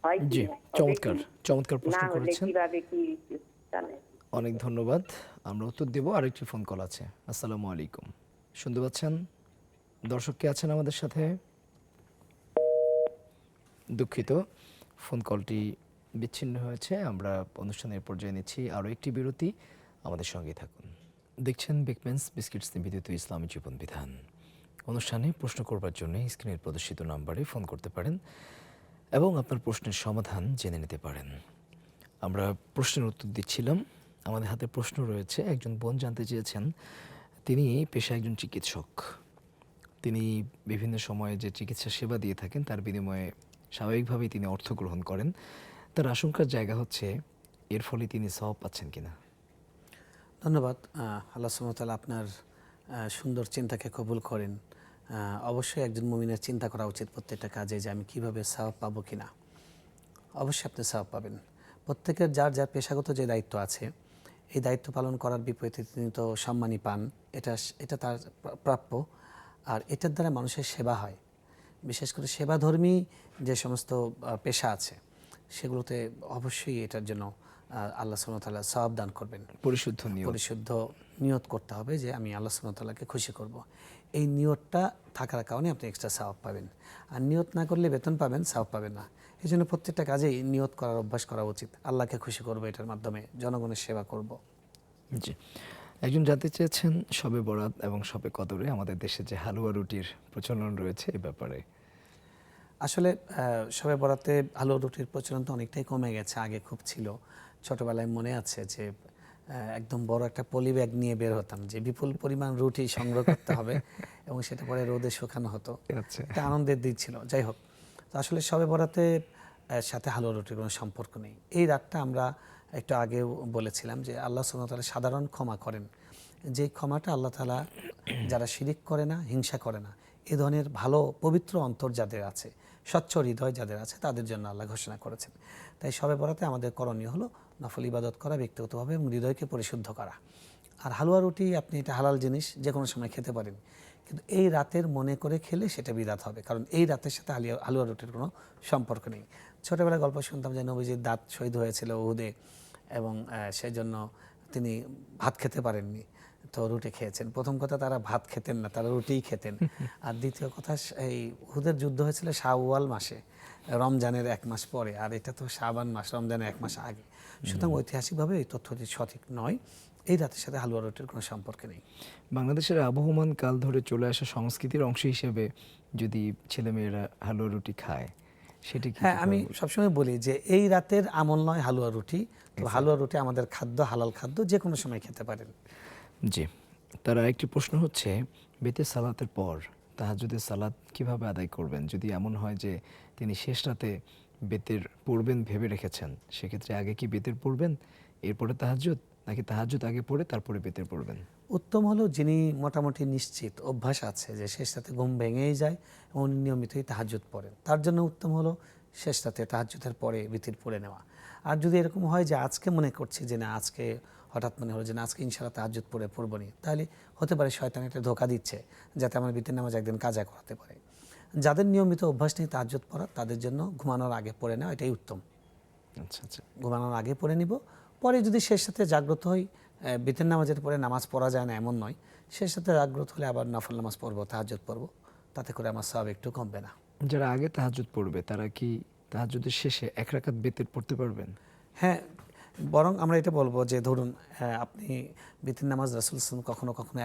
হয়? জি, চমৎকার চমৎকার না প্রশ্ন হলে করেছেন। কিভাবে কি জানেন? অনেক ধন্যবাদ, আমরা উত্তর দেব। আরেকটি ফোন কল আছে। আসসালামু আলাইকুম, শুনতে পাচ্ছেন? দর্শক কে আছেন আমাদের সাথে? দুঃখিত, ফোন কলটি বিচ্ছিন্ন হয়েছে। আমরা অনুষ্ঠানের পর্যায়ে নিচ্ছি আরও একটি বিরতি, আমাদের সঙ্গেই থাকুন। দেখছেন বেকম্যানস বিস্কিটস নিবেদিত ইসলামী জীবন বিধান। অনুষ্ঠানে প্রশ্ন করবার জন্য স্ক্রিনের প্রদর্শিত নাম্বারে ফোন করতে পারেন এবং আপনার প্রশ্নের সমাধান জেনে নিতে পারেন। আমরা প্রশ্নের উত্তর দিচ্ছিলাম, আমাদের হাতে প্রশ্ন রয়েছে। একজন বোন জানতে চেয়েছেন, তিনি পেশায় একজন চিকিৎসক, তিনি বিভিন্ন সময়ে যে চিকিৎসা সেবা দিয়ে থাকেন তার বিনিময়ে স্বাভাবিকভাবেই তিনি অর্থ গ্রহণ করেন। তার আশঙ্কার জায়গা হচ্ছে এর ফলে তিনি সওয়াব পাচ্ছেন কিনা। ধন্যবাদ। আল্লাহ সুবহানাহু ওয়া তাআলা আপনার সুন্দর চিন্তাকে কবুল করেন। অবশ্যই একজন মুমিনের চিন্তা করা উচিত প্রত্যেকটা কাজে, যে আমি কিভাবে সওয়াব পাবো কিনা। অবশ্যই আপনি সওয়াব পাবেন। প্রত্যেকের যার যার পেশাগত যে দায়িত্ব আছে, এই দায়িত্ব পালন করার বিপরীতে তিনি তো সম্মানই পান, এটা তার প্রাপ্য। আর এটার দ্বারা মানুষের সেবা হয়, বিশেষ করে সেবাধর্মী যে সমস্ত পেশা আছে সেগুলোতে অবশ্যই এটার জন্য আল্লাহ সুবহানাহু ওয়া তাআলা সওয়াব দান করবেন। পরিশুদ্ধ নিয়ত করতে হবে যে আমি আল্লাহ সুবহানাহু ওয়া তাআলাকে খুশি করব। এই নিয়তটা থাকার কারণে আপনি এক্সট্রা সওয়াব পাবেন। আর নিয়ত না করলে বেতন পাবেন, সওয়াব পাবেন না। এই জন্য প্রত্যেকটা কাজেই নিয়ত করার অভ্যাস করা উচিত। আল্লাহকে খুশি করব, এটার মাধ্যমে জনগণের সেবা করব। জি, একজন জানতে চেয়েছেন শবে বরাত এবং শবে কদরে আমাদের দেশে যে হালুয়া রুটির প্রচলন রয়েছে এই ব্যাপারে। আসলে শবে বরাতে হালুয়া রুটির প্রচলন তো অনেকটাই কমে গেছে, আগে খুব ছিল। ছোটবেলায় মনে আছে যে একদম বড় একটা পলি ব্যাগ নিয়ে বের হতাম, যে বিপুল পরিমাণ রুটি সংগ্রহ করতে হবে এবং সেটা পরে রোদে শুকানো হতো। একটা আনন্দের দিক ছিল। যাই হোক, তো আসলে শবে বরাতে সাথে হালুয়া রুটির কোনো সম্পর্ক নেই। এই রাতটা আমরা একটু আগেও বলেছিলাম যে আল্লাহ সুবহানাহু ওয়া তাআলা সাধারণ ক্ষমা করেন, যে ক্ষমাটা আল্লাহ তাআলা যারা শিরিক করে না, হিংসা করে না, এ ধরনের ভালো পবিত্র অন্তর যাদের আছে, স্বচ্ছ হৃদয় যাদের আছে, তাদের জন্য আল্লাহ ঘোষণা করেছেন। তাই শবে বরাতে আমাদের করণীয় হলো নফল ইবাদত করা ব্যক্তিগতভাবে এবং হৃদয়কে পরিশুদ্ধ করা। আর হালুয়া রুটি আপনি এটা হালাল জিনিস, যে কোনো সময় খেতে পারেন, কিন্তু এই রাতের মনে করে খেলে সেটা বিদাত হবে, কারণ এই রাতের সাথে হালুয়া রুটির কোনো সম্পর্ক নেই। ছোটোবেলায় গল্প শুনতাম যে নবীজির দাঁত শহীদ হয়েছিল উহুদে এবং সেই জন্য তিনি ভাত খেতে পারেননি, তো রুটি খেয়েছেন। প্রথম কথা, তারা ভাত খেতেন না, তারা রুটিই খেতেন। আর দ্বিতীয় কথা, এই উহুদের যুদ্ধ হয়েছিল শাওয়াল মাসে, রমজানের 1 মাস পরে, আর এটা তো শাবান মাস, রমজানের 1 মাস আগে। সুতরাং ঐতিহাসিকভাবে এই তথ্যটি সঠিক নয়। এই রাতের সাথে হালুয়া রুটির কোনো সম্পর্ক নেই। বাংলাদেশের আবহমান কাল ধরে চলে আসা সংস্কৃতির অংশ হিসেবে যদি ছেলেমেয়েরা হালুয়া রুটি খায়, সেটি কি? হ্যাঁ, আমি সবসময় বলি যে এই রাতের আমল নয় হালুয়া রুটি। তো হালুয়া রুটি আমাদের খাদ্য, হালাল খাদ্য, যে কোনো সময় খেতে পারেন। জি, তার আরেকটি প্রশ্ন হচ্ছে বেতের সালাতের পর তাহাজ্জুদের সালাত কিভাবে আদায় করবেন? যদি এমন হয় যে তিনি শেষ রাতে বেতের পড়বেন ভেবে রেখেছেন, সেক্ষেত্রে আগে কি বেতের পড়বেন এরপরে তাহাজ্জুদ, নাকি তাহাজ্জুদ আগে পড়ে তারপরে বেতের পড়বেন? উত্তম হলো যিনি মোটামুটি নিশ্চিত অভ্যাস আছে যে শেষ রাতে ঘুম ভেঙেই যায় এবং নিয়মিতই তাহাজ্জুদ পড়েন, তার জন্য উত্তম হলো শেষ রাতে তাহাজ্জুদের পরে বিতির পড়ে নেওয়া। আর যদি এরকম হয় যে আজকে মনে করছি যে না, আজকে হঠাৎ মনে হলো যে না, আজকে ইনশাআল্লাহ তাহাজ্জুদ পড়বো নি, তাহলে হতে পারে শয়তান একটা ধোঁকা দিচ্ছে যাতে আমার বিতির নামাজ একদিন কাজা করাতে পারে। যাদের নিয়মিত অভ্যাস নেই তাহাজ্জুদ পড়া, তাদের জন্য ঘুমানোর আগে পড়ে নেওয়া এটাই উত্তম। আচ্ছা আচ্ছা, ঘুমানোর আগে পড়ে নিব, পরে যদি শেষ সাথে জাগ্রত হই, বিতের নামাজের পরে নামাজ পড়া যায় না এমন নয়, শেষ সাথে জাগ্রত হলে আবার নফল নামাজ পড়বো, তাহাজ্জুদ পড়বো, তাতে করে আমার সওয়াব একটু কমবে না। যারা আগে তাহাজ্জুদ পড়বে তারা কি তাহাজ্জুদের শেষে 1 রাকাত বেতের পড়তে পারবেন? হ্যাঁ, বরং আমরা এটা বলবো যে ধরুন আপনি বিতির নামাজ রাসূল সাল্লাল্লাহু কখনো কখনো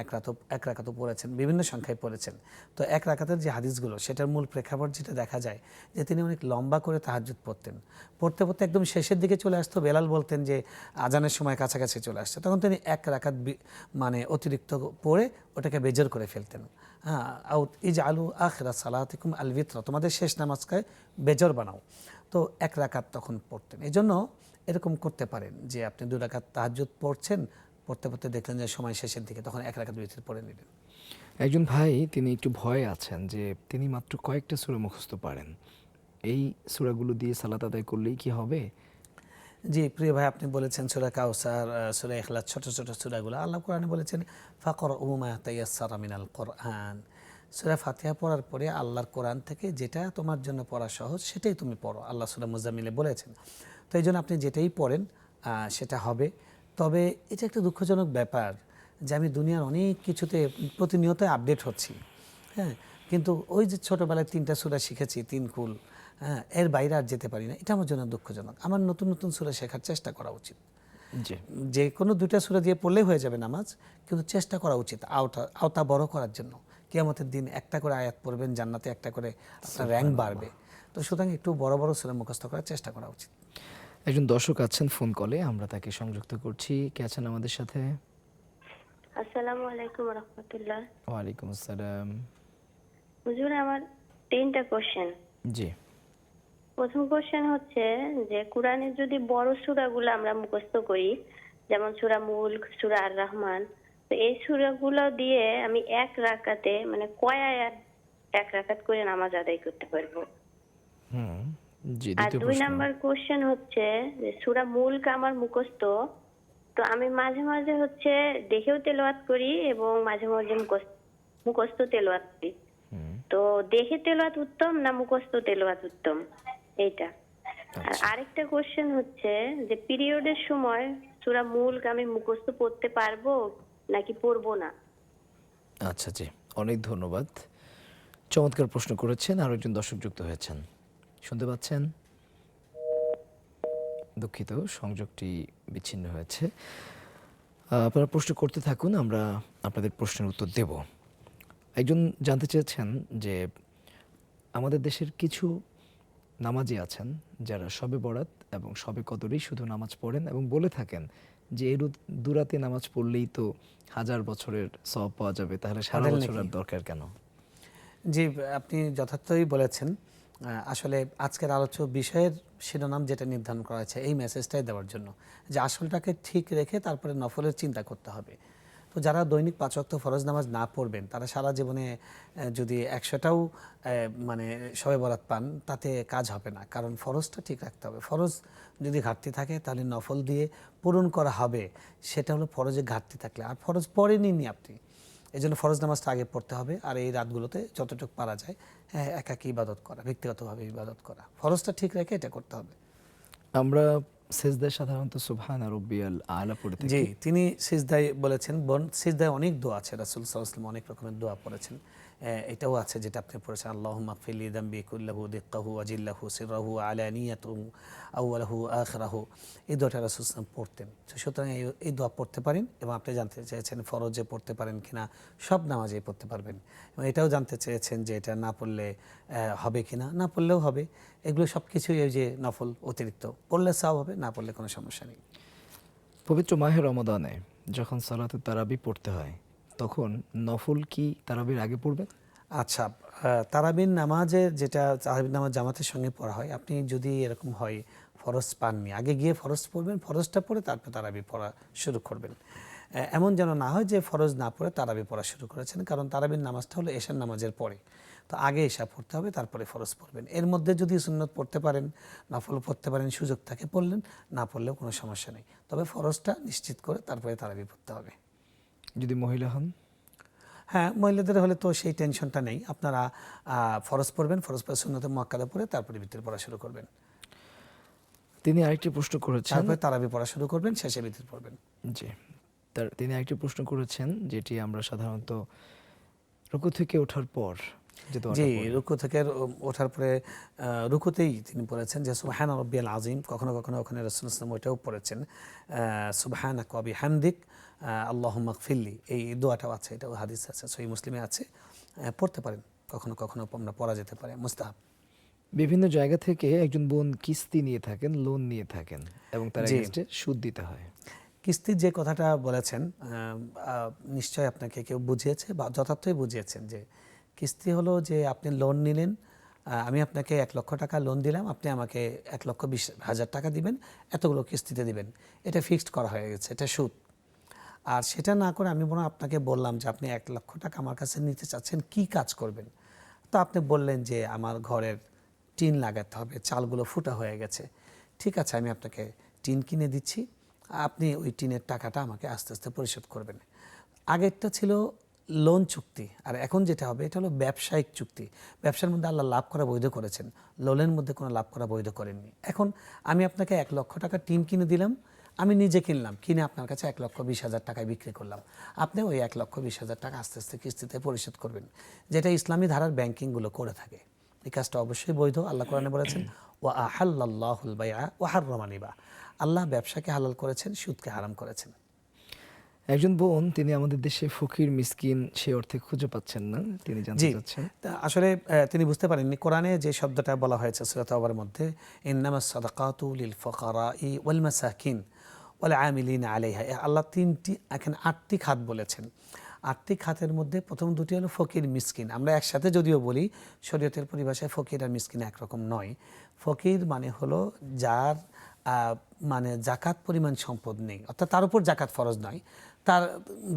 এক রাকাতও পড়েছেন, বিভিন্ন সংখ্যায় পড়েছেন। তো 1 রাকাতের যে হাদিসগুলো, সেটার মূল প্রেক্ষাপট যেটা দেখা যায় যে তিনি অনেক লম্বা করে তাহাজ্জুদ পড়তেন। পড়তে পড়তে একদম শেষের দিকে চলে আসতো, বেলাল বলতেন যে আজানের সময় কাছাকাছি চলে আসছে, তখন তিনি 1 রাকাত মানে অতিরিক্ত পড়ে ওটাকে বেজর করে ফেলতেন। হ্যাঁ, ইজআলু আখিরা সালাতিকুম আল বিতরা, তোমাদের শেষ নামাজকে বেজর বানাও। তো 1 রাকাত তখন পড়তেন। এই জন্য এরকম করতে পারেন যে আপনি 2 রাকাত তাহাজ্জুদ পড়ছেন, পড়তে পড়তে দেখলেন যে সময় শেষের দিকে, তখন 1 রাকাত বিতর পড়ে নিলেন। একজন ভাই তিনি একটু ভয়ে আছেন যে তিনি মাত্র কয়েকটা সূরা মুখস্থ পারেন, এই সূরাগুলো দিয়ে সালাত আদায় করলেই কি হবে? জি প্রিয় ভাই, আপনি বলেছেন সূরা কাউসার, সূরা ইখলাস, ছোট ছোট সূরাগুলো আল্লাহ কোরআনে বলেছেন ফাকরাউ মা তায়াসসারা মিনাল কোরআন। সূরা ফাতিহা পড়ার পরে আল্লাহর কোরআন থেকে যেটা তোমার জন্য পড়া সহজ সেটাই তুমি পড়ো, আল্লাহ সূরা মুজাম্মিলে বলেছেন। তো এই জন্য আপনি যেটাই পড়েন সেটা হবে। তবে এটা একটা দুঃখজনক ব্যাপার যে আমি দুনিয়ার অনেক কিছুতে প্রতিনিয়ত আপডেট হচ্ছি, হ্যাঁ, কিন্তু ওই যে ছোটোবেলায় 3টা সূরা শিখেছি 3 কুল, হ্যাঁ, এর বাইরে আর যেতে পারি না, এটা আমার জন্য দুঃখজনক। আমার নতুন নতুন সূরা শেখার চেষ্টা করা উচিত। যে কোনো 2টা সূরা দিয়ে পড়লেই হয়ে যাবে নামাজ, কিন্তু চেষ্টা করা উচিত আওতা বড় করার জন্য। কিয়ামতের দিন একটা করে আয়াত পড়বেন, জান্নাতে একটা করে আপনার র্যাঙ্ক বাড়বে। তো সুতরাং একটু বড় বড় সূরা মুখস্থ করার চেষ্টা করা উচিত। একজন দর্শক আছেন ফোন কলে, আমরা তাকে সংযুক্ত করছি। কে আছেন আমাদের সাথে? আসসালামু আলাইকুম ওয়া রাহমাতুল্লাহ। ওয়ালাইকুম আসসালাম। হুজুর, আমার 3টা কোশ্চেন। জি। প্রথম কোশ্চেন হচ্ছে যে কোরআনের যদি বড় সূরাগুলো আমরা মুখস্থ করি, যেমন সূরা মুলক, সূরা আর রহমান, তো এই সূরাগুলো দিয়ে আমি 1 রাকাতে মানে কয় আয়াত 1 রাকাত করে নামাজ আদায় করতে পারবো? জি। আর 2 নাম্বার কোশ্চেন হচ্ছে যে সূরা মুলক আমার মুখস্থ, তো আমি মাঝে মাঝে হচ্ছে দেখেও তেলাওয়াত করি এবং মাঝে মাঝে মুখস্থ তেলাওয়াত করি। তো দেখে তেলাওয়াত উত্তম না মুখস্থ তেলাওয়াত উত্তম, এইটা। আর আরেকটা কোশ্চেন হচ্ছে যে পিরিয়ডের সময় সূরা মুলক আমি মুখস্থ পড়তে পারবো নাকি পড়বো না? আচ্ছা জি, অনেক ধন্যবাদ। চমৎকার প্রশ্ন করেছেন। আরো একজন দর্শক যুক্ত হয়েছেন, শুনতে পাচ্ছেন? দুঃখিত, সংযোগটি বিচ্ছিন্ন হয়েছে। আপনারা প্রশ্ন করতে থাকুন, আমরা আপনাদের প্রশ্নের উত্তর দেব। একজন জানতে চেয়েছেন যে আমাদের দেশের কিছু নামাজি আছেন যারা শবে বরাত এবং শবে কদরেই শুধু নামাজ পড়েন এবং বলে থাকেন যে এই দুরাতে নামাজ পড়লেই তো 1000 বছরের সওয়াব পাওয়া যাবে, তাহলে সারা তাদের বছর আর নাকি? দরকার কেন? জি, আপনি যথার্থই বলেছেন। আসলে আজকের আলোচ্য বিষয়ের শিরোনাম যেটা নির্ধারণ করা হয়েছে এই মেসেজটাই দেওয়ার জন্য যে আসলটাকে ঠিক রেখে তারপরে নফলের চিন্তা করতে হবে। তো যারা দৈনিক 5 ওয়াক্ত ফরজ নামাজ না পড়বেন তারা সারা জীবনে যদি 100টাও মানে শবে বরাত পান তাতে কাজ হবে না, কারণ ফরজটা ঠিক রাখতে হবে। ফরজ যদি ঘাটতি থাকে তাহলে নফল দিয়ে পূরণ করা হবে, সেটা হলো ফরজে ঘাটতি থাকলে। আর ফরজ পড়েননি আপনি, এই জন্য ফরজ নামাজটা আগে পড়তে হবে। আর এই রাতগুলোতে যতটুকু পারা যায় একাকী ইবাদত করা, ব্যক্তিগতভাবে ইবাদত করা, ফরজটা ঠিক রেখে এটা করতে হবে। আমরা সিজদায় সাধারণত সুবহান রাব্বিয়াল আলা পড়ে থাকি। জি, তিনি সিজদায় বলেছেন, সিজদায় অনেক দোয়া আছে, রাসূল সাল্লাল্লাহু আলাইহি ওয়াসাল্লাম অনেক রকমের দোয়া পড়েছেন। এটাও আছে যেটা আপনি পড়েছেন, আল্লাহুম্মা গফিরলি যামবি কুল্লাহু দিক্কাহু ওয়া জিল্লাহু সিররাহু আলানিয়াতুহু আউওয়ালাহু আখিরাহু। এই দোয়াটা রাসূল সাল্লাল্লাহু আলাইহি ওয়াসাল্লাম পড়তেন। সুতরাং এই দোয়া পড়তে পারেন। এবং আপনি জানতে চেয়েছেন ফরজে পড়তে পারেন কিনা, সব নামাজেই পড়তে পারবেন। এবং এটাও জানতে চেয়েছেন যে এটা না পড়লে হবে কিনা, না পড়লেও হবে। এগুলো সব কিছুই এই যে নফল অতিরিক্ত, পড়লে সওয়াব হবে, না পড়লে কোনো সমস্যা নেই। পবিত্র মাহে রমাদানে যখন সালাতুত তারাবি পড়তে হয় তখন নফল কি তারাবির আগে পড়বেন? আচ্ছা, তারাবির নামাজে যেটা তারাবির নামাজ জামাতের সঙ্গে পড়া হয়, আপনি যদি এরকম হয় ফরজ পাননি, আগে গিয়ে ফরজ পড়বেন, ফরজটা পড়ে তারপর তারাবি পড়া শুরু করবেন। এমন যেন না হয় যে ফরজ না পড়ে তারাবি পড়া শুরু করেছেন, কারণ তারাবির নামাজটা হলো এশার নামাজের পরে। তো আগে এশা পড়তে হবে, তারপরে ফরজ পড়বেন। এর মধ্যে যদি সুন্নত পড়তে পারেন, নফল পড়তে পারেন, সুযোগ থাকে পড়লেন, না পড়লেও কোনো সমস্যা নেই। তবে ফরজটা নিশ্চিত করে তারপরে তারাবি পড়তে হবে। যদি মহিলা হন? হ্যাঁ, মহিলাদের হলে তো সেই টেনশনটা নেই। আপনারা ফরজ পড়বেন, ফরজ পড়ে সুন্নতে মুআক্কাদা পড়ে তারপরে ভিতরে পড়া শুরু করবেন। তিনি আরেকটি প্রশ্ন করেছেন, তারপরে তারাবি পড়া শুরু করবেন, শেষে ভিতরে পড়বেন। জি, তিনি আরেকটি প্রশ্ন করেছেন যেটি আমরা সাধারণত রুকু থেকে ওঠার পর যে দোয়াটা জি, পড়ি। রুকু থেকে ওঠার পরে রুকুতেই তিনি পড়েছেন যে সুবহান রাব্বিয়াল আযীম। কখনো কখনো ওখানে রাসূল সাল্লাল্লাহু আলাইহি ওয়াসাল্লাম ওটাও পড়েছেন, সুবহানাকা ওয়া বিহামদিক আল্লাহুম্মা গফিরলি। এই দোয়াটাও আছে, এটাও হাদিস আছে, সহিহ মুসলিমে আছে। পড়তে পারেন, কখনো কখনো আমরা পড়া যেতে পারে, মুস্তাহাব। বিভিন্ন জায়গা থেকে একজন বোন কিস্তি নিয়ে থাকেন, লোন নিয়ে থাকেন এবং তার এগেইনস্টে সুদ দিতে হয়। কিস্তির যে কথাটা বলেছেন, নিশ্চয় আপনাকে কেউ বুঝিয়েছে বা যথার্থই বুঝিয়েছেন যে কিস্তি হলো যে আপনি লোন নিলেন, আমি আপনাকে 1 লক্ষ টাকা লোন দিলাম, আপনি আমাকে 1,20,000 টাকা দিবেন, এতগুলো কিস্তিতে দিবেন। এটা ফিক্সড করা হয়ে গেছে, এটা সুদ। আর সেটা না করে আমি বরং আপনাকে বললাম যে আপনি 1 লক্ষ টাকা আমার কাছে নিতে চাচ্ছেন, কি কাজ করবেন? তো আপনি বললেন যে আমার ঘরের টিন লাগাতে হবে, চালগুলো ফুটা হয়ে গেছে। ঠিক আছে, আমি আপনাকে টিন কিনে দিচ্ছি, আপনি ওই টিনের টাকাটা আমাকে আস্তে আস্তে পরিশোধ করবেন। আগেরটা ছিল লোন চুক্তি, আর এখন যেটা হবে এটা হলো ব্যবসায়িক চুক্তি। ব্যবসার মধ্যে আল্লাহ লাভ করা বৈধ করেছেন, লোনের মধ্যে কোনো লাভ করা বৈধ করেননি। এখন আমি আপনাকে 1 লক্ষ টাকা টিন কিনে দিলাম, আমি নিজে কিনলাম, কিনে আপনার কাছে 1,20,000 টাকায় বিক্রি করলাম। আপনি ওই 1,20,000 টাকা আস্তে আস্তে কিস্তিতে পরিশোধ করবেন, যেটা ইসলামী ধারার ব্যাংকিংগুলো করে থাকে। এই কাজটা অবশ্যই বৈধ। আল্লাহ কোরআনে বলেছেন ওয়া আহাল্লাল্লাহুল বাইআ ওয়া হাররামা রিবা। আল্লাহ ব্যবসাকে হালাল করেছেন, সুদকে হারাম করেছেন। একজন বোন, তিনি আমাদের দেশে ফকির মিসকিন সেই অর্থে খুঁজে পাচ্ছেন না, তিনি জানতে চাচ্ছেন। আসলে তিনি বুঝতে পারেননি কোরআনে যে শব্দটা বলা হয়েছে সূরা তাওবার মধ্যে, ইন্নামাস সাদাকাতু লিল ফুকারাই ওয়াল মাসাকিন ওয়াল আমিলিনা আলাইহা। আল্লাহ 8টি খাত বলেছেন। 8টি খাতের মধ্যে প্রথম 2টি হলো ফকির মিসকিন। আমরা একসাথে যদিও বলি, শরীয়তের পরিভাষায় ফকির আর মিসকিন একরকম নয়। ফকির মানে হলো যার মানে জাকাত পরিমাণ সম্পদ নেই, অর্থাৎ তার উপর জাকাত ফরজ নয়, তার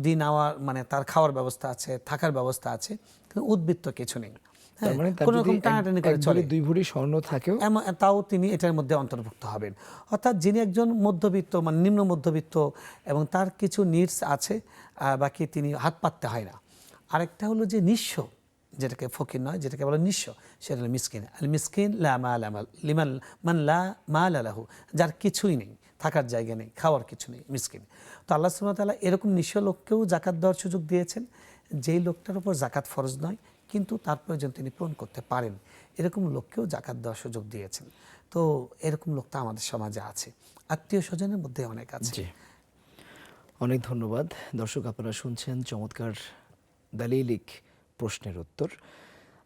দিন আওয়ার মানে তার খাওয়ার ব্যবস্থা আছে, থাকার ব্যবস্থা আছে, কিন্তু উদ্বৃত্ত কিছু নেই। তার মানে তার কোনো যদি রকম টানাটানি করে এক চলে, ভরি 2 ভরি স্বর্ণ থাকেও তাও তিনি এটার মধ্যে অন্তর্ভুক্ত হবেন। অর্থাৎ যিনি একজন মধ্যবিত্ত মানে নিম্ন মধ্যবিত্ত এবং তার কিছু নিডস আছে, বাকি তিনি হাত পাততে হয় না। আরেকটা হলো যে নিঃস্ব, যেটাকে ফকির নয়, যেটাকে বলে নিঃস্ব, সেটা হলো মিসকিন। আল মিসকিন লা মাল আমাল লিমান মান লা মাল আলাহু, যার কিছুই নেই, থাকার জায়গা নেই, খাওয়ার কিছু নেই, মিসকিন। তো আল্লাহ সুবহানাহু ওয়া তাআলা এরকম নিঃস্ব লোককেও জাকাত দেওয়ার সুযোগ দিয়েছেন, যেই লোকটার উপর জাকাত ফরজ নয় কিন্তু তার প্রয়োজন তিনি পূরণ করতে পারেন, এরকম লোককেও জাকাত দেওয়ার সুযোগ দিয়েছেন। তো এরকম লোকটা আমাদের সমাজে আছে, আত্মীয় স্বজনের মধ্যে অনেক আছে। জি, অনেক ধন্যবাদ। দর্শক, আপনারা শুনছেন চমৎকার দালিলিক প্রশ্নের উত্তর।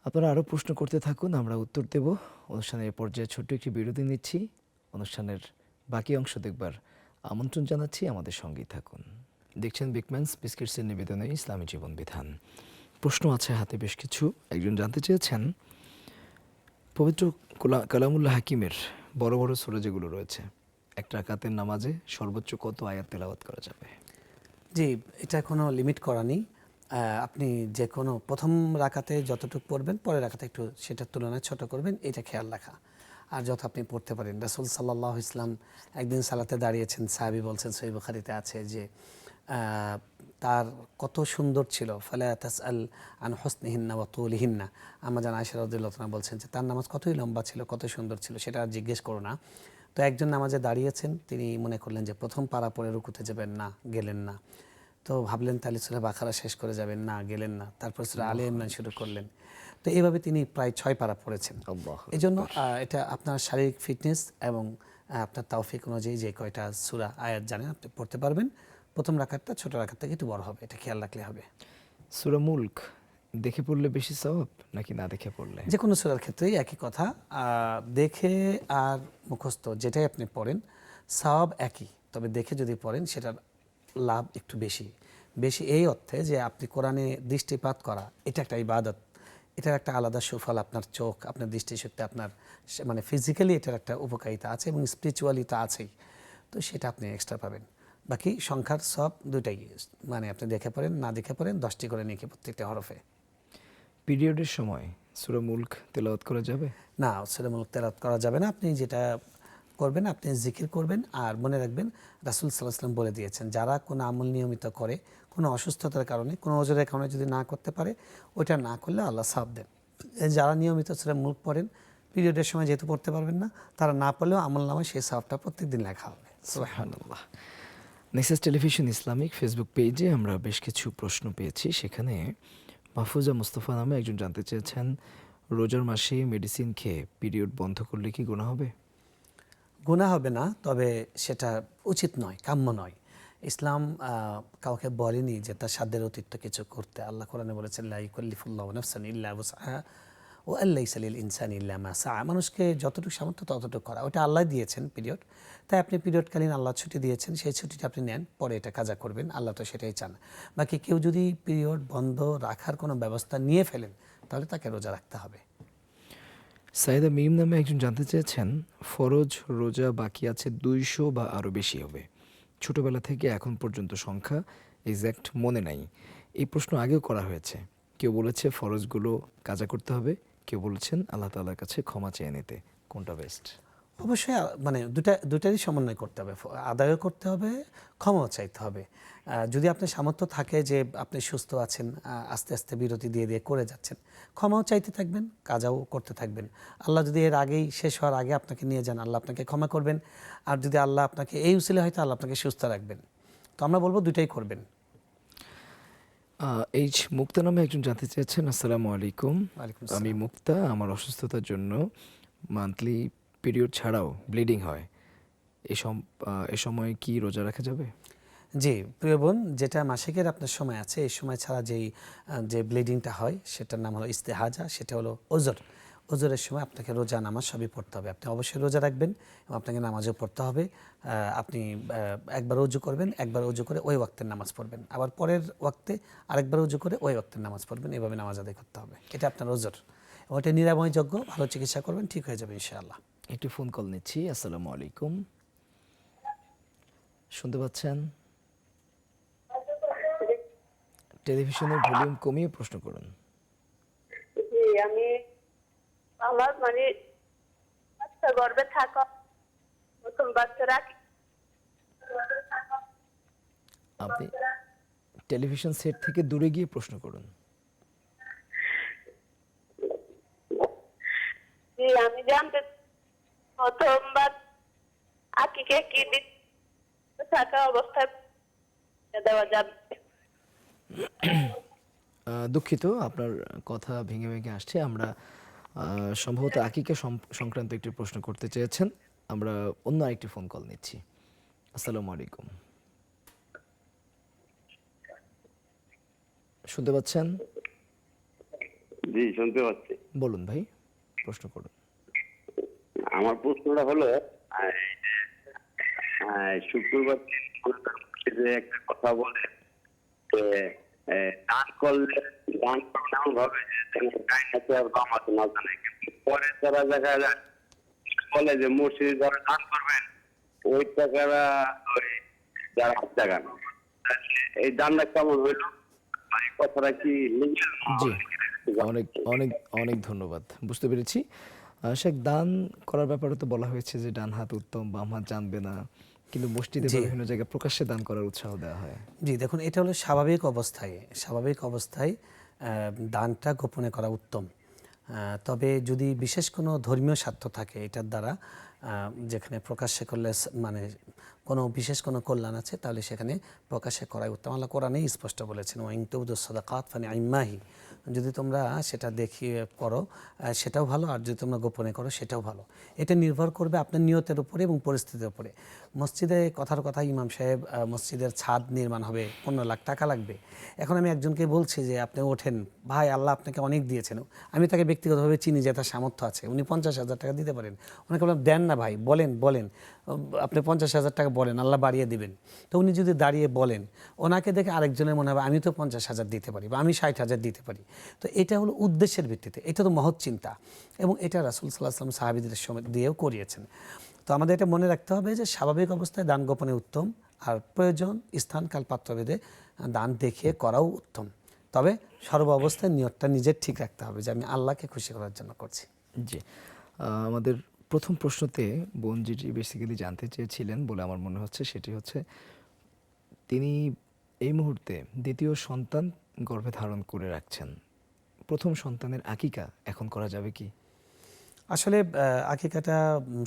আপনারা আরও প্রশ্ন করতে থাকুন, আমরা উত্তর দেব। অনুষ্ঠানের পর্যায়ে ছোট্ট একটি বিরতি নিচ্ছি। অনুষ্ঠানের বাকি অংশ দেখবার আমন্ত্রণ জানাচ্ছি, আমাদের সঙ্গেই থাকুন। দেখছেন বিগম্যানস বিস্কিটসের নিবেদনে ইসলামী জীবন বিধান। প্রশ্ন আছে হাতে বেশ কিছু। একজন জানতে চেয়েছেন, পবিত্র কালামুল্লাহ হাকিমের বড় বড় সূরা যেগুলো রয়েছে, এক রাকাতের নামাজে সর্বোচ্চ কত আয়াত তেলাওয়াত করা যাবে? জি, এটা কোনো লিমিট করা নেই। আপনি যে কোনো প্রথম রাকাতে যতটুকু পড়বেন, পরের রাকাতে একটু সেটার তুলনায় ছোট করবেন, এটা খেয়াল রাখা। আর যত আপনি পড়তে পারেন। রাসূল সাল্লাল্লাহু আলাইহি ওয়াসাল্লাম একদিন সালাতে দাঁড়িয়েছেন, সাহাবী বলছেন, সহিহ বুখারীতে আছে যে তার কত সুন্দর ছিল, ফালা তাসআল আন হুসনিহিন্না ওয়া তুলিহিন্না। আম্মা জান আয়েশা রাদিয়াল্লাহু তাআলা বলছেন যে তার নামাজ কতই লম্বা ছিল, কত সুন্দর ছিল, সেটা আর জিজ্ঞেস করো না। তো একজন নামাজে দাঁড়িয়েছেন, তিনি মনে করলেন যে প্রথম পারা পড়ে রুকুতে যাবেন না, গেলেন না। তো ভাবলেন তাহলে সূরা বাকারা শেষ করে যাবেন, না গেলেন না। তারপর সূরা আলে ইমরান শুরু করলেন। তো এইভাবে তিনি প্রায় 6 পারা পড়েছেন। এই জন্য এটা আপনার শারীরিক ফিটনেস এবং আপনার তাওফিক অনুযায়ী যে কয়টা সূরা আয়াত জানেন আপনি পড়তে পারবেন। প্রথম রাকাতটা ছোট রাকাত থেকে একটু বড় হবে, এটা খেয়াল রাখলে হবে। সূরা মুলক দেখে পড়লে বেশি সওয়াব নাকি না দেখে পড়লে? যে কোনো সূরার ক্ষেত্রেই একই কথা। দেখে আর মুখস্থ যেটাই আপনি পড়েন সওয়াব একই, তবে দেখে যদি পড়েন সেটার লাভ একটু বেশি। বেশি এই অর্থে যে আপনি কোরআনে দৃষ্টিপাত করা, এটা একটা ইবাদত, এটার একটা আলাদা সুফল আপনার চোখ, আপনার দৃষ্টিশক্তি, আপনার মানে ফিজিক্যালি এটার একটা উপকারিতা আছে এবং স্পিরিচুয়ালি তো আছেই। তো সেটা আপনি এক্সট্রা পাবেন। বাকি সংখ্যার সব দুটাই, মানে আপনি দেখে পড়েন না দেখে পড়েন 10টি করে নিয়ে প্রত্যেকটা হরফে। পিরিয়ডের সময় সূরা মুলক তেলাওয়াত করা যাবে? না, সূরা মুলক তেলাওয়াত করা যাবে না। আপনি যেটা করবেন, আপনি জিকির করবেন। আর মনে রাখবেন রাসূল সাল্লাল্লাহু আলাইহি ওয়াসাল্লাম বলে দিয়েছেন, যারা কোনো আমল নিয়মিত করে, কোনো অসুস্থতার কারণে, কোনো ওজরের কারণে যদি না করতে পারে, ওইটা না করলে আল্লাহ সাব দেন। যারা নিয়মিত সূরা মুলক পড়েন, পিরিয়ডের সময় যেহেতু পড়তে পারবেন না, তারা না পড়লেও আমল নামায় সেই সাবটা প্রত্যেকদিন লেখা হবে। সুবহানাল্লাহ। নেক্সাস টেলিভিশন ইসলামিক ফেসবুক পেজে আমরা বেশ কিছু প্রশ্ন পেয়েছি। সেখানে মাহফুজা মুস্তফা নামে একজন জানতে চেয়েছেন, রোজার মাসে মেডিসিন খেয়ে পিরিয়ড বন্ধ করলে কি গুনাহ হবে? গুনাহ হবে না, তবে সেটা উচিত নয়, কাম্য নয়। ইসলাম কাউকে বলেনি যে তার সাধ্যের অতিরিক্ত কিছু করতে। আল্লাহ কোরআনে বলেছেন, লা ইউকাল্লিফুল্লাহু নাফসান ইল্লা উসআহা ওয়া আল্লাইসা লিল ইনসানি ইল্লা মা সাআ। মানুষকে যতটুকু সামর্থ্য ততটুকু করা, ওটা আল্লাহ দিয়েছেন পিরিয়ড। তাই আপনি পিরিয়ডকালীন আল্লাহ ছুটি দিয়েছেন, সেই ছুটিটা আপনি নেন, পরে এটা কাজা করবেন, আল্লাহ তো সেটাই চান। বাকি কেউ যদি পিরিয়ড বন্ধ রাখার কোনো ব্যবস্থা নিয়ে ফেলেন, তাহলে তাকে রোজা রাখতে হবে। সাইদা মিম নামে একজন জানতে চেয়েছেন, ফরজ রোজা বাকি আছে 200 বা আরও বেশি হবে। ছোটবেলা থেকে এখন পর্যন্ত সংখ্যা এক্স্যাক্ট মনে নাই। এই প্রশ্ন আগেও করা হয়েছে। কেউ বলেছে ফরজগুলো কাজা করতে হবে, কেউ বলেছেন আল্লাহ তাআলার কাছে ক্ষমা চেয়ে নিতে। কোনটা বেস্ট? অবশ্যই মানে দুটারই সমন্বয় করতে হবে, আদায়ও করতে হবে, ক্ষমাও চাইতে হবে। যদি আপনার সামর্থ্য থাকে যে আপনি সুস্থ আছেন, আস্তে আস্তে বিরতি দিয়ে দিয়ে করে যাচ্ছেন, ক্ষমাও চাইতে থাকবেন, কাজাও করতে থাকবেন। আল্লাহ যদি এর আগেই শেষ হওয়ার আগে আপনাকে নিয়ে যান, আল্লাহ আপনাকে ক্ষমা করবেন। আর যদি আল্লাহ আপনাকে এই উসিলে হয়তো আল্লাহ আপনাকে সুস্থ রাখবেন। তো আমরা বলবো দুটাই করবেন। এইচ মুক্তা নামে একজন জানতে চেয়েছেন, আসসালামু আলাইকুম। ওয়ালাইকুম আমি আসসালাম। মুক্তা, আমার অসুস্থতার জন্য মান্থলি পিরিয়ড ছাড়াও ব্লিডিং হয়। এ সময় কি রোজা রাখা যাবে? জি প্রিয় বোন, যেটা মাসিকের আপনার সময় আছে, এই সময় ছাড়া যে ব্লিডিংটা হয় সেটার নাম হলো ইস্তেহাজা, সেটা হলো ওজর। ওজরের সময় আপনাকে রোজা নামাজ সবই পড়তে হবে। আপনি অবশ্যই রোজা রাখবেন এবং আপনাকে নামাজও পড়তে হবে। আপনি একবার উজু করবেন, একবার উজু করে ওই ওয়াক্তের নামাজ পড়বেন, আবার পরের ওয়াক্তে আরেকবার উজু করে ওই ওয়াক্তের নামাজ পড়বেন। এভাবে নামাজ আদায় করতে হবে। এটা আপনার ওজর, এবং এটা নিরাময়যোগ্য। ভালো চিকিৎসা করবেন, ঠিক হয়ে যাবে ইনশাআল্লাহ। একটু ফোন কল নিচ্ছি। আসসালামু আলাইকুম, শুনতে পাচ্ছেন? টেলিভিশনের ভলিউম কমিয়ে প্রশ্ন করুন। জি আমি আমার মানে বাচ্চা গর্ভে থাকা প্রথম বাচ্চারা আপনি টেলিভিশন সেট থেকে দূরে গিয়ে প্রশ্ন করুন। জি আমি জানতে প্রথমবার আকিকে কি থাকা অবস্থায় দেওয়া যাবে? দুঃখিত, আপনার কথা ভেঙে ভেঙে আসছে। আমরা সম্ভবত আকিকা সংক্রান্ত একটি প্রশ্ন করতে চেয়েছেন। আমরা অন্য আরেকটি ফোন কল নিচ্ছি। আসসালামু আলাইকুম, শুনতে পাচ্ছেন? জি শুনতে পাচ্ছি। বলুন ভাই, প্রশ্ন করুন। আমার প্রশ্নটা হলো শুক্রবার যে একটা কথা বলে যে দান করলে দান এমন ভাবে যে কাইন্ডনেস আর বামাতে না জানে, কিন্তু পরে তারা দেখা যায় বলে যে মসজিদে যারা দান করবেন ওই টাকারা ওই যারা হাত টাকা এই দানটা কেমন হইলো, এই কথাটা কি লিগেল? জি, অনেক অনেক অনেক ধন্যবাদ, বুঝতে পেরেছি। শেখ, দান করার ব্যাপারে তো বলা হয়েছে যে ডান হাত উত্তম, বাম হাত জানবে না, কিন্তু মসজিদে বা বিভিন্ন জায়গায় প্রকাশ্যে দান করার উৎসাহ দেওয়া হয়। জি দেখুন, এটা হলো স্বাভাবিক অবস্থায় দানটা গোপনে করা উত্তম। তবে যদি বিশেষ কোনো ধর্মীয় স্বার্থ থাকে এটার দ্বারা, যেখানে প্রকাশ্যে করলে মানে কোনো বিশেষ কোনো কল্যাণ আছে, তাহলে সেখানে প্রকাশ্যে করাই উত্তম। আল্লাহ কোরআনে স্পষ্ট বলেছেন, ওয়াইন তুবদুস সাদাকাত ফানিআম্মাহি, যদি তোমরা সেটা দেখিয়ে করো সেটাও ভালো, আর যদি তোমরা গোপনে করো সেটাও ভালো। এটা নির্ভর করবে আপনার নিয়তের উপরে এবং পরিস্থিতির উপরে। মসজিদে কথার কথা ইমাম সাহেব মসজিদের ছাদ নির্মাণ হবে, 15 লাখ টাকা লাগবে। এখন আমি একজনকে বলছি যে আপনি ওঠেন ভাই, আল্লাহ আপনাকে অনেক দিয়েছেন, আমি তাকে ব্যক্তিগতভাবে চিনি যে তার সামর্থ্য আছে, উনি 50,000 টাকা দিতে পারেন। ওনাকে বললাম দেন না ভাই, বলেন আপনি 50,000 টাকা বলেন, আল্লাহ বাড়িয়ে দিবেন। তো উনি যদি দাঁড়িয়ে বলেন, ওনাকে দেখে আরেকজনের মনে হবে আমি তো 50,000 দিতে পারি বা আমি 60,000 দিতে পারি। তো এটা হলো উদ্দেশ্যের ভিত্তিতে, এটা তো মহৎ চিন্তা, এবং এটা রাসূল সাল্লাল্লাহু আলাইহি ওয়াসাল্লাম সাহাবীদের সময় দিয়েও করিয়েছেন। তো আমাদের এটা মনে রাখতে হবে যে স্বাভাবিক অবস্থায় দান গোপনে উত্তম, আর প্রয়োজন স্থান কাল পাত্রভেদে দান দেখিয়ে করাও উত্তম। তবে সর্ব অবস্থায় নিয়তটা নিজের ঠিক রাখতে হবে যে আমি আল্লাহকে খুশি করার জন্য করছি। জি, আমাদের প্রথম প্রশ্নতে বোন যেটি বেসিক্যালি জানতে চেয়েছিলেন বলে আমার মনে হচ্ছে, সেটি হচ্ছে তিনি এই মুহূর্তে দ্বিতীয় সন্তান গর্ভে ধারণ করে রাখছেন। প্রথম সন্তানের আকিকা এখন করা যাবে কি? আসলে আকিকাটা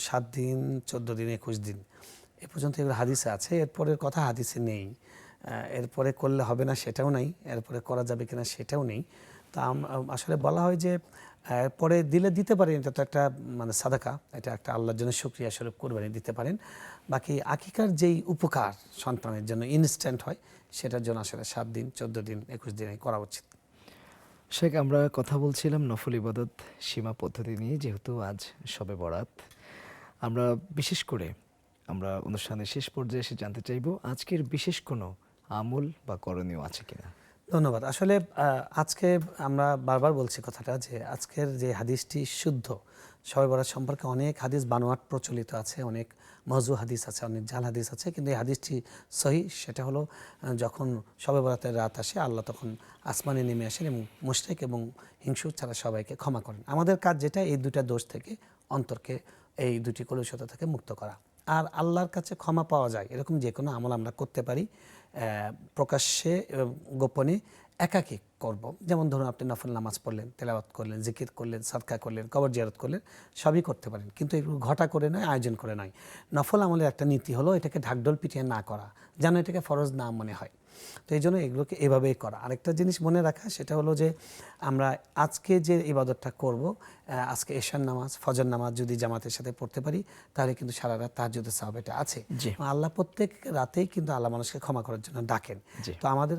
7 দিন, 14 দিন, 21 দিন এ পর্যন্ত এগুলো হাদিসে আছে, এরপরের কথা হাদিসে নেই। এরপরে করলে হবে না সেটাও নেই, এরপরে করা যাবে কিনা সেটাও নেই। তা আসলে বলা হয় যে পরে দিলে দিতে পারেন, এটা তো একটা মানে সাদাকা, এটা একটা আল্লাহর জন্য শুকরিয়া স্বরূপ কোরবানি দিতে পারেন। বাকি আকিকার যেই উপকার সন্তানের জন্য ইনস্ট্যান্ট হয়, সেটার জন্য আসলে 7 দিন, 14 দিন, 21 দিনে করা উচিত। শেখ, আমরা কথা বলছিলাম নফল ইবাদত সীমা পদ্ধতি নিয়ে, যেহেতু আজ শবে বরাত। আমরা বিশেষ করে আমরা অনুষ্ঠানের শেষ পর্যায়ে এসে জানতে চাইব আজকের বিশেষ কোনো আমল বা করণীয় আছে কিনা। ধন্যবাদ। আসলে আজকে আমরা বারবার বলছি কথাটা যে আজকের যে হাদিসটি শুদ্ধ, শবে বরাত সম্পর্কে অনেক হাদিস বানোয়াট প্রচলিত আছে, অনেক মওযু হাদিস আছে, অনেক জাল হাদিস আছে, কিন্তু এই হাদিসটি সহি। সেটা হলো যখন শবে বরাতের রাত আসে, আল্লাহ তখন আসমানে নেমে আসেন এবং মুশরিক এবং হিংসুক ছাড়া সবাইকে ক্ষমা করেন। আমাদের কাজ যেটা, এই দুটা দোষ থেকে অন্তরকে, এই দুটি কলুষতা থেকে মুক্ত করা। আর আল্লাহর কাছে ক্ষমা পাওয়া যায় এরকম যে কোনো আমল আমরা করতে পারি, প্রকাশ্যে গোপনে একাকী করব। যেমন ধরুন আপনি নফল নামাজ পড়লেন, তেলাওয়াত করলেন, জিকির করলেন, সাদকা করলেন, কবর জিয়ারত করলেন, সবই করতে পারেন, কিন্তু এগুলো ঘটা করে নয়, আয়োজন করে নয়। নফল আমলের একটা নীতি হলো এটাকে ঢাকঢোল পিটিয়ে না করা, যেন এটাকে ফরজ না মনে হয়। তো এই জন্য এগুলোকে এভাবেই করা। আরেকটা জিনিস মনে রাখা, সেটা হলো যে আমরা আজকে যে ইবাদতটা করব, আজকে এশার নামাজ, ফজর নামাজ যদি জামাতের সাথে পড়তে পারি, তাহলে কিন্তু সারা রাত তাহাজ্জুদের সওয়াব এটা আছে। আল্লাহ প্রত্যেক রাতেই কিন্তু আল্লাহ মানুষকে ক্ষমা করার জন্য ডাকেন। তো আমাদের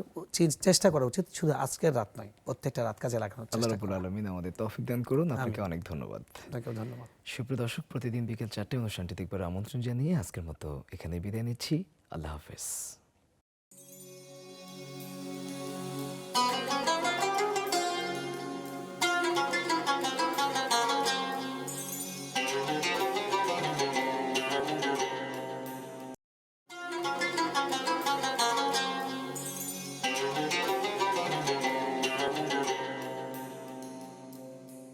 চেষ্টা করা উচিত শুধু আজকের রাত নয়, প্রত্যেকটা রাত কাজে লাগানোর চেষ্টা। আল্লাহ রাব্বুল আলামিন আমাদের তৌফিক দান করুন। আপনাকে অনেক ধন্যবাদ। আপনাকেও ধন্যবাদ। সুপ্রিয় দর্শক, প্রতিদিন বিকেল 4টায় অনুষ্ঠানটি দেখবার আমন্ত্রণ জানিয়ে আজকের মতো এখানে বিদায় নিচ্ছি। আল্লাহ হাফেজ।